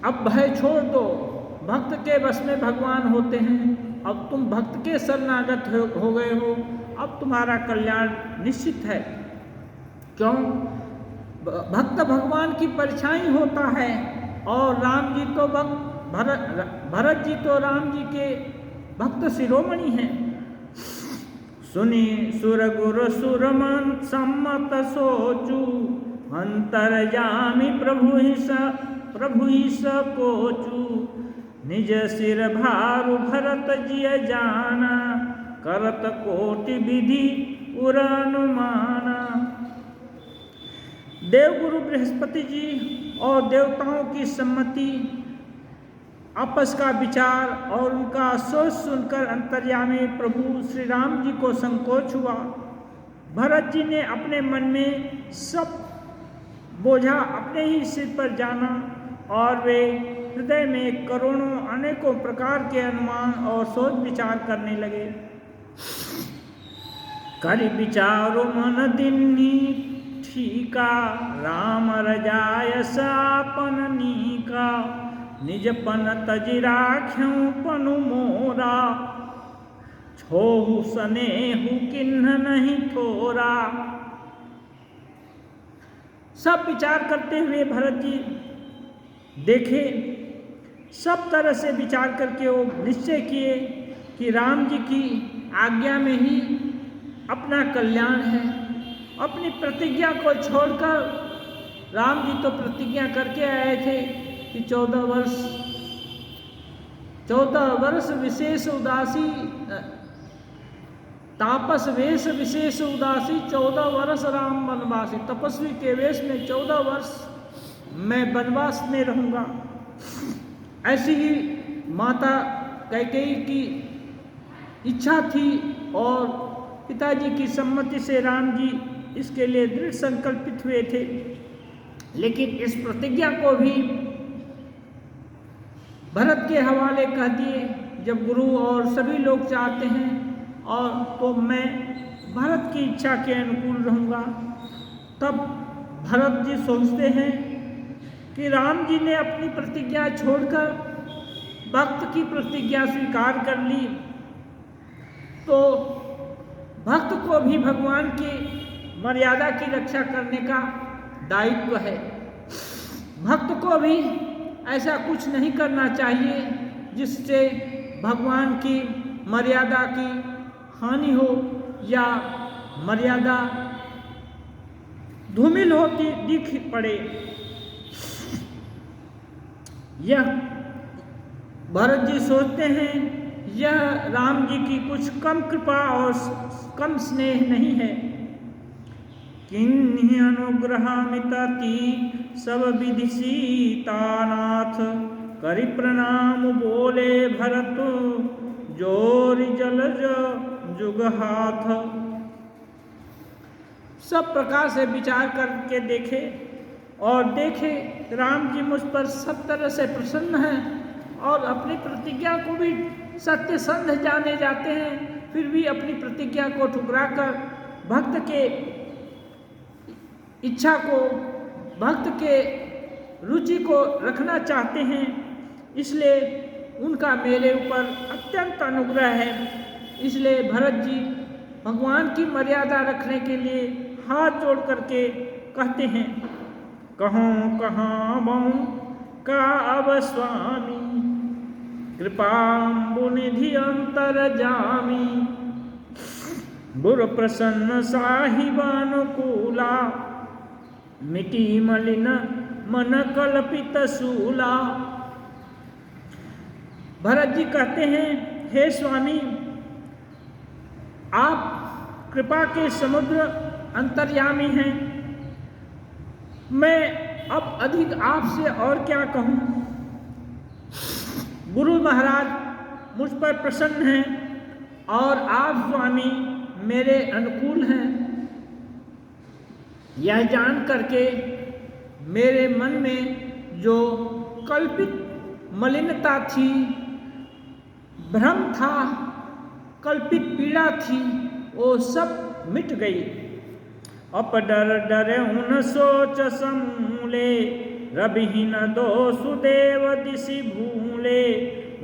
अब भय छोड़ दो, भक्त के बस में भगवान होते हैं। अब तुम भक्त के शरणागत हो गए हो, अब तुम्हारा कल्याण निश्चित है। क्यों? भक्त भगवान की परछाई होता है और राम जी तो भरत जी तो राम जी के भक्त शिरोमणि हैं। सुनी सुर गुरु सुरमन सम्मत सोचू, अंतरजामी प्रभु ही कोचू। निज सिर भारु भरत जिय जाना, करत कोटि विधि उर अनुमाना। देवगुरु बृहस्पति जी और देवताओं की सम्मति, आपस का विचार और उनका सोच सुनकर अंतर्यामी प्रभु श्री राम जी को संकोच हुआ। भरत जी ने अपने मन में सब बोझा अपने ही सिर पर जाना और वे हृदय में करोड़ों अनेकों प्रकार के अनुमान और सोच विचार करने लगे। करि विचारो मन दिन्ही ठीका, राम रजाय सापन नीका। निज पन तजि राख्यं पनु मोरा, छोहु सनेहु किन्ह नहीं थोरा। सब विचार करते हुए भरत जी देखे, सब तरह से विचार करके वो निश्चय किए कि राम जी की आज्ञा में ही अपना कल्याण है। अपनी प्रतिज्ञा को छोड़कर राम जी तो प्रतिज्ञा करके आए थे कि 14 वर्ष विशेष उदासी, तापस वेश विशेष उदासी, 14 वर्ष राम वनवासी। तपस्वी के वेश में 14 वर्ष मैं वनवास में रहूँगा। ऐसी ही माता कैकेयी की इच्छा थी और पिताजी की सम्मति से राम जी इसके लिए दृढ़ संकल्पित हुए थे। लेकिन इस प्रतिज्ञा को भी भरत के हवाले कर दिए। जब गुरु और सभी लोग चाहते हैं और तो मैं भरत की इच्छा के अनुकूल रहूँगा। तब भरत जी सोचते हैं कि राम जी ने अपनी प्रतिज्ञा छोड़कर भक्त की प्रतिज्ञा स्वीकार कर ली, तो भक्त को भी भगवान की मर्यादा की रक्षा करने का दायित्व है। भक्त को भी ऐसा कुछ नहीं करना चाहिए जिससे भगवान की मर्यादा की हानि हो या मर्यादा धूमिल होती दिख पड़े। यह भरत जी सोचते हैं यह राम जी की कुछ कम कृपा और कम स्नेह नहीं है। किन्हि अनुग्रहामितति सब विधि सीतानाथ, करि प्रणाम बोले भरत जोरि जलज जुग हाथ। सब प्रकार से विचार करके देखे और देखे राम जी मुझ पर सब तरह से प्रसन्न हैं और अपनी प्रतिज्ञा को भी सत्य संध जाने जाते हैं, फिर भी अपनी प्रतिज्ञा को ठुकराकर भक्त के इच्छा को, भक्त के रुचि को रखना चाहते हैं। इसलिए उनका मेरे ऊपर अत्यंत अनुग्रह है। इसलिए भरत जी भगवान की मर्यादा रखने के लिए हाथ जोड़ करके कहते हैं, कहूँ कहाँ बहु का अब स्वामी, कृपाम्बुनिधि अंतर जामी, बुर प्रसन्न साहिब अनुकूला, मिटी मलिन मन कल्पित सूला। भरत जी कहते हैं, हे स्वामी, आप कृपा के समुद्र अंतर्यामी हैं। मैं अब अधिक आपसे और क्या कहूँ। गुरु महाराज मुझ पर प्रसन्न हैं और आप स्वामी मेरे अनुकूल हैं। यह जान करके मेरे मन में जो कल्पित मलिनता थी, भ्रम था, कल्पित पीड़ा थी, वो सब मिट गई। अप डर डरे उन सोच समूले, रबिहीन दोषु देव दिशि भूले,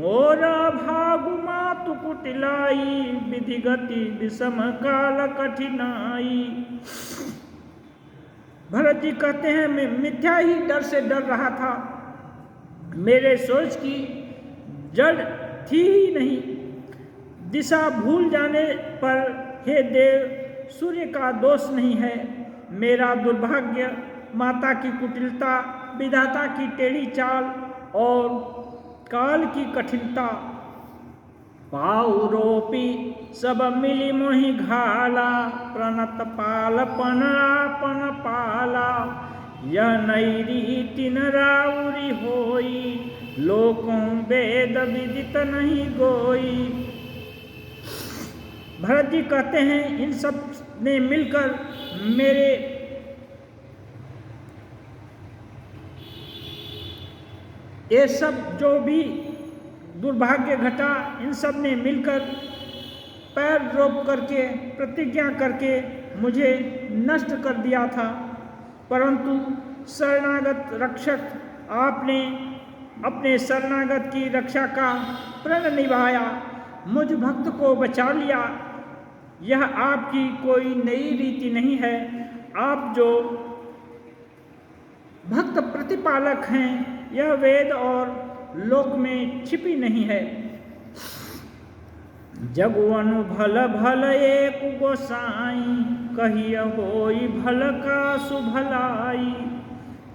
और भागु मातु कुटिलाई, विधि गति विषम काल कठिनाई। भरत जी कहते हैं, मैं मिथ्या ही डर से डर रहा था, मेरे सोच की जड़ थी ही नहीं। दिशा भूल जाने पर हे देव सूर्य का दोष नहीं है, मेरा दुर्भाग्य माता की कुटिलता, विधाता की टेढ़ी चाल और काल की कठिनता। पाउरोपी सब मिली मोहि घाला, प्रणत पालपन आपन पाला, यह नई रीति न राउरी होई, लोकों वेद विदित नहीं गोई। भरत जी कहते हैं, इन सब ने मिलकर मेरे ये सब जो भी दुर्भाग्य घटा, इन सब ने मिलकर पैर रोप करके प्रतिज्ञा करके मुझे नष्ट कर दिया था। परंतु शरणागत रक्षक आपने अपने शरणागत की रक्षा का प्रण निभाया, मुझ भक्त को बचा लिया। यह आपकी कोई नई रीति नहीं है। आप जो भक्त प्रतिपालक हैं, यह वेद और लोक में छिपी नहीं है। जगुअनु भल भल एक गोसाई, कहिय होई भल का सुभलाई,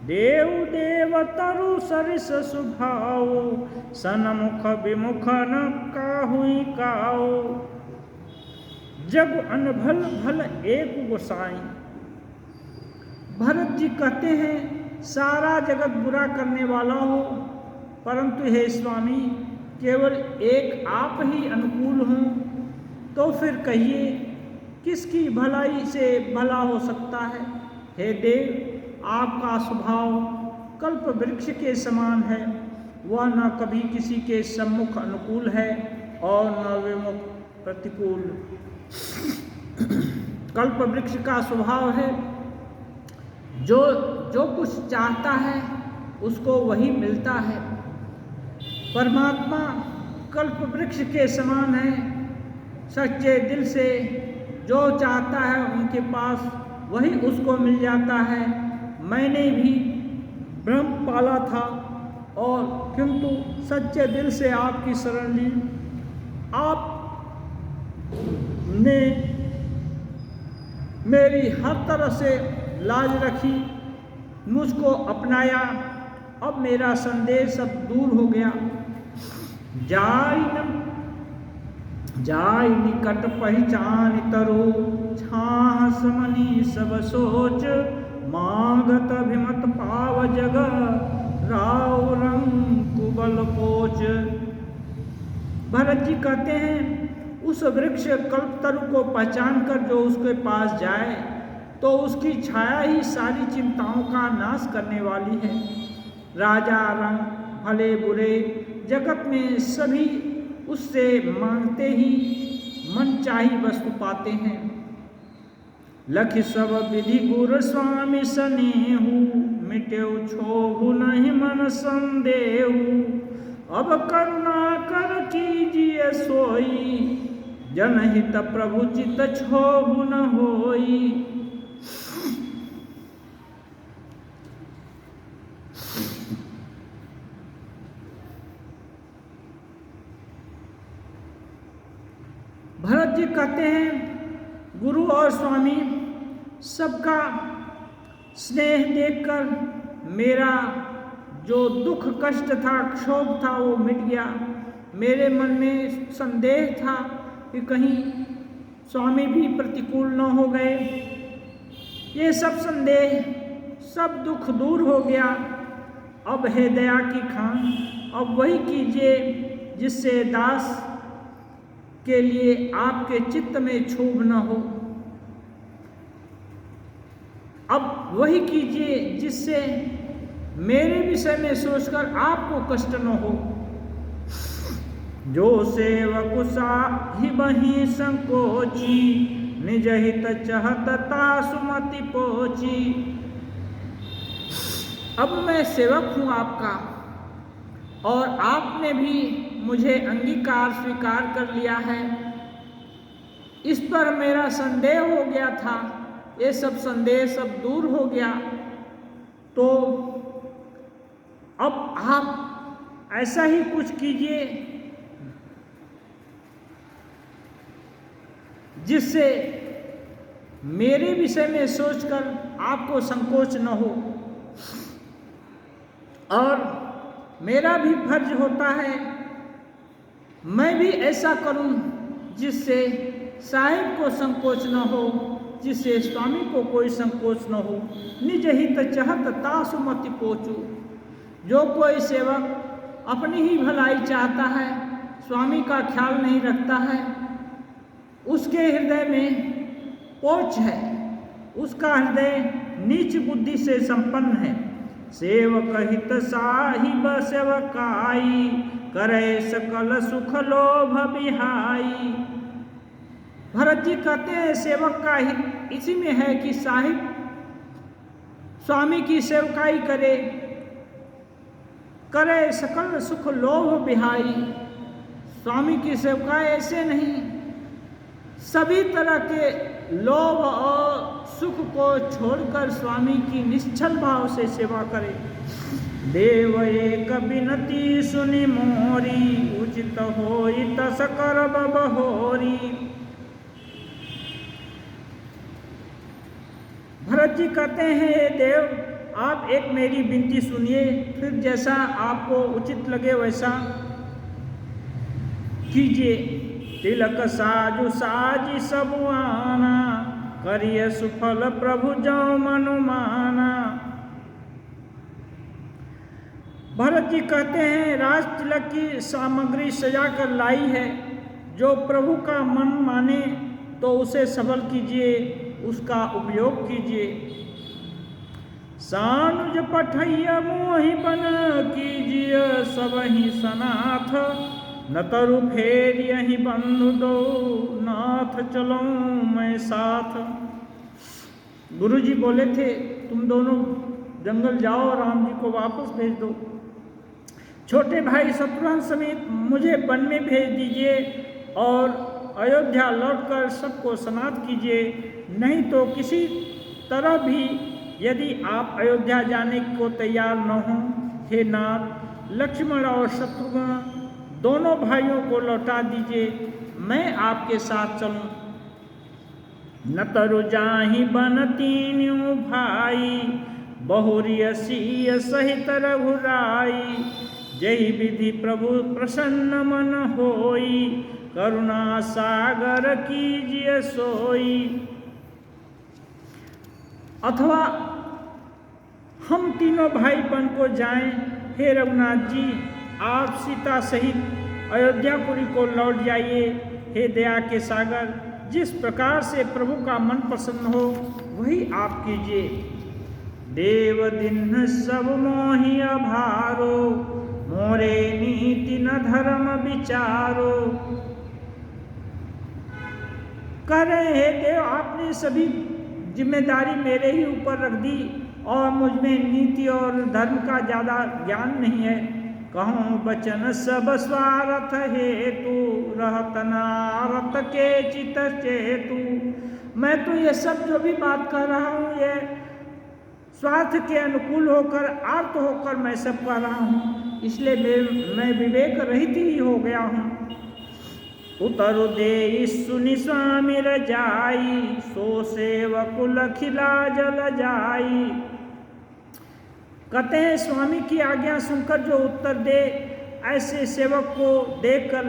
देव देव तरु सरिस सुभाओ, सनमुख विमुख न काहुई काओ। जग अनभल भल एक गोसाई। भरत जी कहते हैं, सारा जगत बुरा करने वाला हो, परंतु हे स्वामी केवल एक आप ही अनुकूल हों, तो फिर कहिए किसकी भलाई से भला हो सकता है। हे देव, आपका स्वभाव कल्प वृक्ष के समान है, वह न कभी किसी के सम्मुख अनुकूल है और न विमुख प्रतिकूल। कल्प वृक्ष का स्वभाव है, जो कुछ चाहता है उसको वही मिलता है। परमात्मा कल्प वृक्ष के समान है, सच्चे दिल से जो चाहता है उनके पास वही उसको मिल जाता है। मैंने भी ब्रह्म पाला था और किंतु सच्चे दिल से आपकी शरण ली, आपने मेरी हर तरह से लाज रखी, मुझको अपनाया, अब मेरा संदेह सब दूर हो गया। जाय निकट पहचान तरु, छाह समनी सब सोच, मांगत अभिमत पाव जग, राव रंग कुबल पोच। भरत जी कहते हैं उस वृक्ष कल्पतरु को पहचान कर जो उसके पास जाए तो उसकी छाया ही सारी चिंताओं का नाश करने वाली है। राजा रंग भले बुरे जगत में सभी उससे मांगते ही मन चाही वस्तु पाते हैं। लख सब विधि गुर स्वामी सनेहु, मिटेउ छोहु नहीं मन संदेहु, अब करुणा कर कीजिए सोई, जनहित प्रभु चित छोहु न होई। भरत जी कहते हैं गुरु और स्वामी सबका स्नेह देखकर मेरा जो दुख कष्ट था, क्षोभ था, वो मिट गया। मेरे मन में संदेह था कि कहीं स्वामी भी प्रतिकूल न हो गए। ये सब संदेह, सब दुख दूर हो गया। अब है दया की खान, अब वही कीजिए जिससे दास के लिए आपके चित्त में क्षोभ न हो। अब वही कीजिए जिससे मेरे विषय में सोचकर आपको कष्ट न हो। जो सेवक साहिबहि संकोची, निज हित चहत तासुमति पोची। अब मैं सेवक हूँ आपका और आपने भी मुझे अंगीकार स्वीकार कर लिया है। इस पर मेरा संदेह हो गया था, ये सब संदेह सब दूर हो गया। तो अब आप ऐसा ही कुछ कीजिए जिससे मेरे विषय में सोचकर आपको संकोच न हो। और मेरा भी फर्ज होता है मैं भी ऐसा करूं जिससे साहिब को संकोच न हो, जिससे स्वामी को कोई संकोच न हो। निज हित चहत तासुमति पोचू। जो कोई सेवक अपनी ही भलाई चाहता है, स्वामी का ख्याल नहीं रखता है, उसके हृदय में पोच है, उसका हृदय नीच बुद्धि से संपन्न है। सेवक हित साहिब सेवकाई, करे सकल सुख लोभ बिहाई। भरत जी कहते हैं सेवक का हित इसी में है कि साहिब स्वामी की सेवकाई करे, करे सकल सुख लोभ बिहाई। स्वामी की सेवकाई ऐसे नहीं, सभी तरह के लोभ और सुख को छोड़कर स्वामी की निश्चल भाव से सेवा करे। देव एक बिनती सुनि मोरी, उचित होई तस करब बहोरी। भरत जी कहते हैं हे देव आप एक मेरी विनती सुनिए, फिर जैसा आपको उचित लगे वैसा कीजिए। तिलक साजु साजी सब आना, करिए सुफल प्रभु जो मनुमाना। भरत जी कहते हैं राज तिलक की सामग्री सजा कर लाई है, जो प्रभु का मन माने तो उसे सफल कीजिए, उसका उपयोग कीजिए। सानुज पठैया मोहि बन कीजिए सबहि सनाथ, न तरु फेर यही बंधु दो नाथ चलो मैं साथ। गुरु जी बोले थे तुम दोनों जंगल जाओ, राम जी को वापस भेज दो, छोटे भाई शत्रुघ्न समेत मुझे वन में भेज दीजिए और अयोध्या लौटकर सबको सनाथ कीजिए, नहीं तो किसी तरह भी यदि आप अयोध्या जाने को तैयार न हों, हे नाथ लक्ष्मण और शत्रुघ्न दोनों भाइयों को लौटा दीजिए, मैं आपके साथ चलूं। न तरु जाहि बन तीनों भाई, बहुरिय सिय सहित रघुराई, जहि विधि प्रभु प्रसन्न मन होई, करुणा सागर कीजिए सोई। अथवा हम तीनों भाई बन को जाएं, हे रघुनाथ जी आप सीता सहित अयोध्यापुरी को लौट जाइए। हे दया के सागर, जिस प्रकार से प्रभु का मन प्रसन्न हो वही आप कीजिए। देव दिन सब मोहि अभारो, मोरे नीति न धर्म विचारो। कह रहे हैं देव आपने सभी जिम्मेदारी मेरे ही ऊपर रख दी और मुझ में नीति और धर्म का ज़्यादा ज्ञान नहीं है। कहूँ बचन सब स्वार्थ हेतु, रहत नारत के चित चेतु। मैं तो ये सब जो भी बात कर रहा हूँ ये स्वार्थ के अनुकूल होकर आर्त होकर मैं सब कर रहा हूँ, इसलिए मैं विवेक रहित ही हो गया हूँ। उतरु दे सुनि स्वामी रजाई, सो सेवकुल खिला जल जाई। कहते हैं स्वामी की आज्ञा सुनकर जो उत्तर दे, ऐसे सेवक को देखकर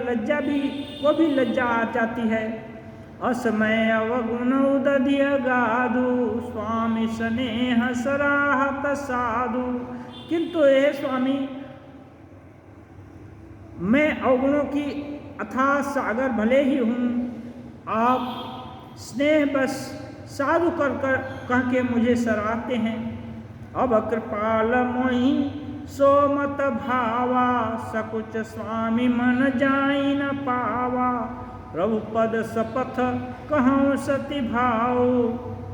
को भी लज्जा आ जाती है। असमय अवगुण उदधिय गाधु, स्वामी स्नेह सराहत साधु। किंतु हे स्वामी मैं अवगुणों की अथाह सागर भले ही हूँ, आप स्नेह बस साधु कर कह के मुझे सराहते हैं। अब कृपाल मोहि सो मत भावा, सकुच स्वामी मन जाई न पावा। प्रभु पद सपथ कहूँ सति भाव,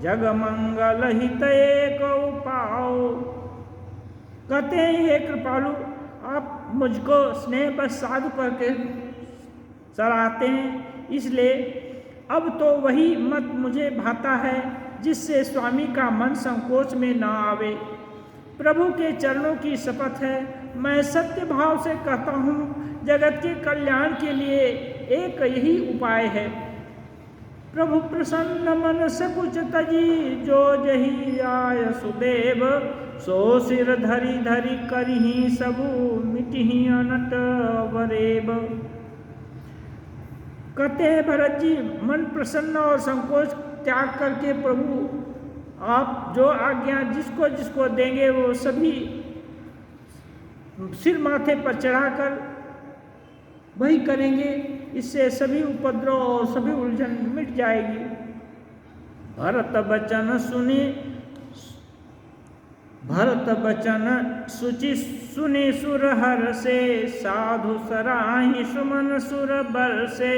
जग मंगल हित एक उपाओ। कहते हैं हे कृपालु आप मुझको स्नेह बस साधु करके सराहते हैं, इसलिए अब तो वही मत मुझे भाता है जिससे स्वामी का मन संकोच में न आवे। प्रभु के चरणों की शपथ है, मैं सत्य भाव से कहता हूँ, जगत के कल्याण के लिए एक यही उपाय है। प्रभु प्रसन्न मन सकुच तजी, जो जही आय सुदेव। सो सिर धरि धरि करही सबु, मिटही अनट वरेब। कहते हैं भरत जी मन प्रसन्न और संकोच त्याग करके प्रभु आप जो आज्ञा जिसको जिसको देंगे वो सभी सिर माथे पर चढ़ाकर वही करेंगे, इससे सभी उपद्रव और सभी उलझन मिट जाएगी। भरत बचन सुनी, भरत बचन सुचि सुनि सुर हर से, साधु सराहि सुमन सुर बर से।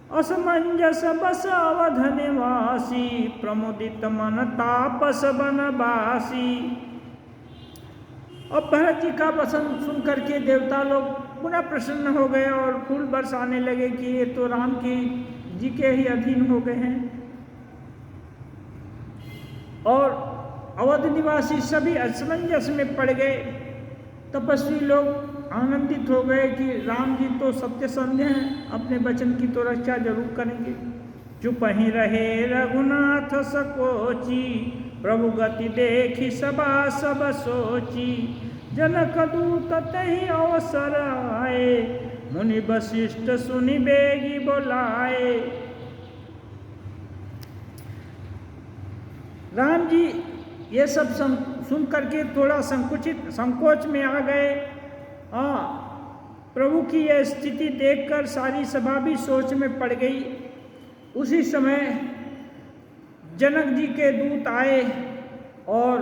असमंजस बस अवध निवासी, प्रमुदित मन तापस बनवासी। अब भरत जी का वचन सुन करके देवता लोग पुनः प्रसन्न हो गए और फूल बरसाने लगे कि ये तो राम की जी के ही अधीन हो गए हैं। और अवध निवासी सभी असमंजस में पड़ गए। तपस्वी लोग आनंदित हो गए कि राम जी तो सत्यसंध हैं, अपने वचन की तो रक्षा जरूर करेंगे। चुप ही रहे रघुनाथ सकोची, प्रभु गति देखी सबा सब सोची। जनक दूत तहि अवसर आए, मुनि वशिष्ठ सुनि बेगी बोलाए। राम जी ये सब सुन करके थोड़ा संकोच में आ गए। प्रभु की यह स्थिति देखकर सारी सभा भी सोच में पड़ गई। उसी समय जनक जी के दूत आए और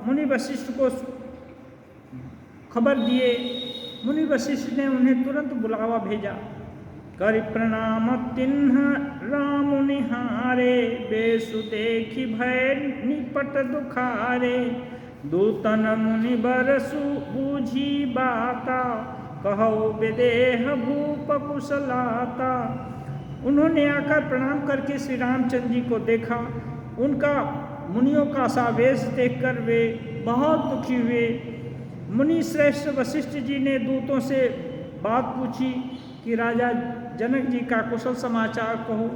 मुनि वशिष्ठ को खबर दिए। मुनि वशिष्ठ ने उन्हें तुरंत बुलावा भेजा। कर प्रणाम तिन्ह राम निहारे, बेसु देखी भय निपट दुखारे। दूतन मुनि बरसु बूझी बाता, कहो विदेह भूप कुशलाता। उन्होंने आकर प्रणाम करके श्री रामचंद्र जी को देखा। उनका मुनियों का सावेश देखकर वे बहुत दुखी हुए। मुनि श्रेष्ठ वशिष्ठ जी ने दूतों से बात पूछी कि राजा जनक जी का कुशल समाचार कहो।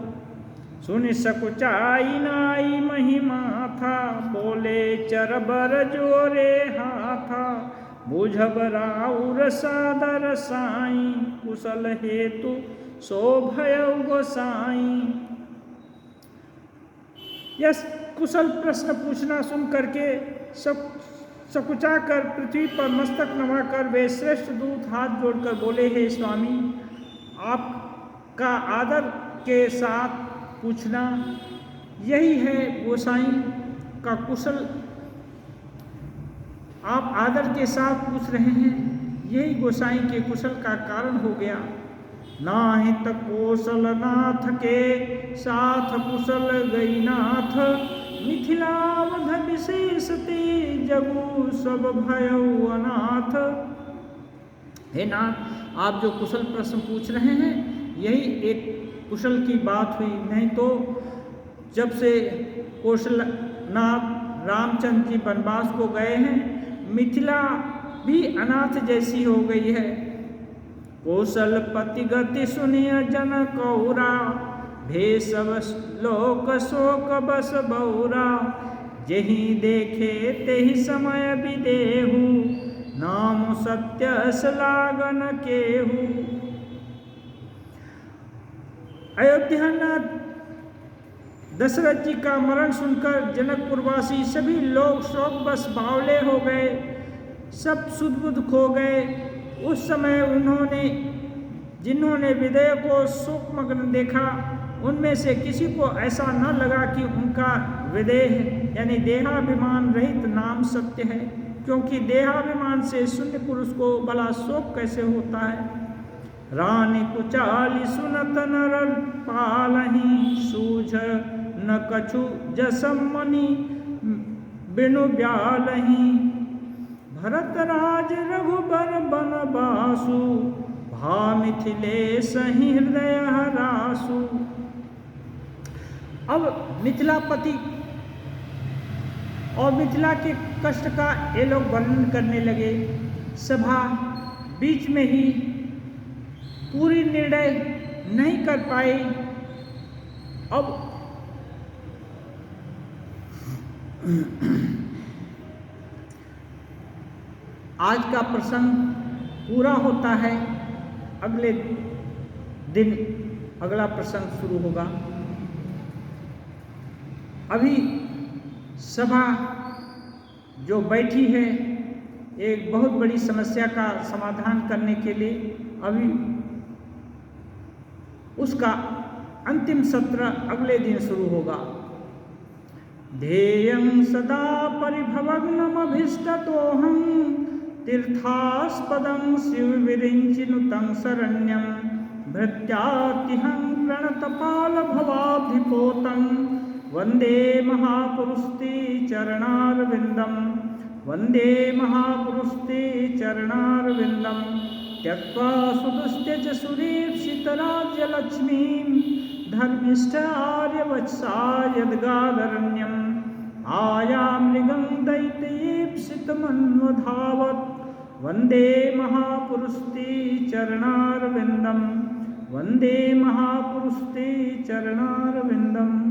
सुनि सकुचाई नाई महिमा था, बोले चरबर जोरे हाथा। बुझब राउर सादर साई, कुशल हेतु सो भयउ गोसाई। यह कुशल प्रश्न पूछना सुन करके सकुचा कर पृथ्वी पर मस्तक नवाकर वे श्रेष्ठ दूत हाथ जोड़कर बोले, हे स्वामी, आपका आदर के साथ पूछना यही है गोसाई का कुशल। आप आदर के साथ पूछ रहे हैं, यही गोसाई के कुशल का कारण हो गया। नाहित कौशल नाथ के साथ कुशल गई नाथ, मिथिलावध विशेष ते जगु सब भयउ अनाथ। हे नाथ, आप जो कुशल प्रश्न पूछ रहे हैं यही एक कुशल की बात हुई। नहीं तो जब से कौशलनाथ रामचंद्र जी वनवास को गए हैं, मिथिला भी अनाथ जैसी हो गई है। कौशल पति गति सुनिय जन कौरा, भेषव लोक शोक बस बौरा। जेहि देखे तेहि समय विदेहु, नाम सत्य सलागन केहू। अयोध्यानाथ दशरथ जी का मरण सुनकर जनकपुरवासी सभी लोग शोक बस बावले हो गए, सब सुध बुध खो गए। उस समय जिन्होंने विदेह को शोकमग्न देखा, उनमें से किसी को ऐसा न लगा कि उनका विदेह यानी देहाभिमान रहित नाम सत्य है, क्योंकि देहाभिमान से शून्य पुरुष को भला शोक कैसे होता है। रानी कुचाली सुनत नर पालही, सूझ न कछु जसमनि बिनु ब्यालही। भरत राज रघुबर बनवासु, भा मिथिलेश हृदय हरासु। अब मिथिलापति और मिथिला के कष्ट का ये लोग वर्णन करने लगे। सभा बीच में ही पूरी निर्णय नहीं कर पाए। अब आज का प्रसंग पूरा होता है, अगले दिन अगला प्रसंग शुरू होगा। अभी सभा जो बैठी है एक बहुत बड़ी समस्या का समाधान करने के लिए, अभी उसका अंतिम सत्र अगले दिन शुरू होगा। ध्येयं सदा परिभवग्नमभीष्टतोऽहं, तीर्थास्पदं शिवविरिञ्चिनुतं शरण्यं। भृत्यातिहं प्रणतपालभवाब्धिपोतं, वन्दे महापुरुषते चरणारविन्दं। वन्दे महापुरुषते चरणारविन्दं। त्यक्त्वा सुदुस्त्यज सुरेप्सितराज्यलक्ष्मीं, धर्मिष्ठ आर्यवत्सा यद्गादरण्यम्। आयामृगं दैत्येप्सितमन्वधावत्, वन्दे महापुरुषते चरणारविन्दं। वन्दे महापुरुषते चरणारविन्दम्।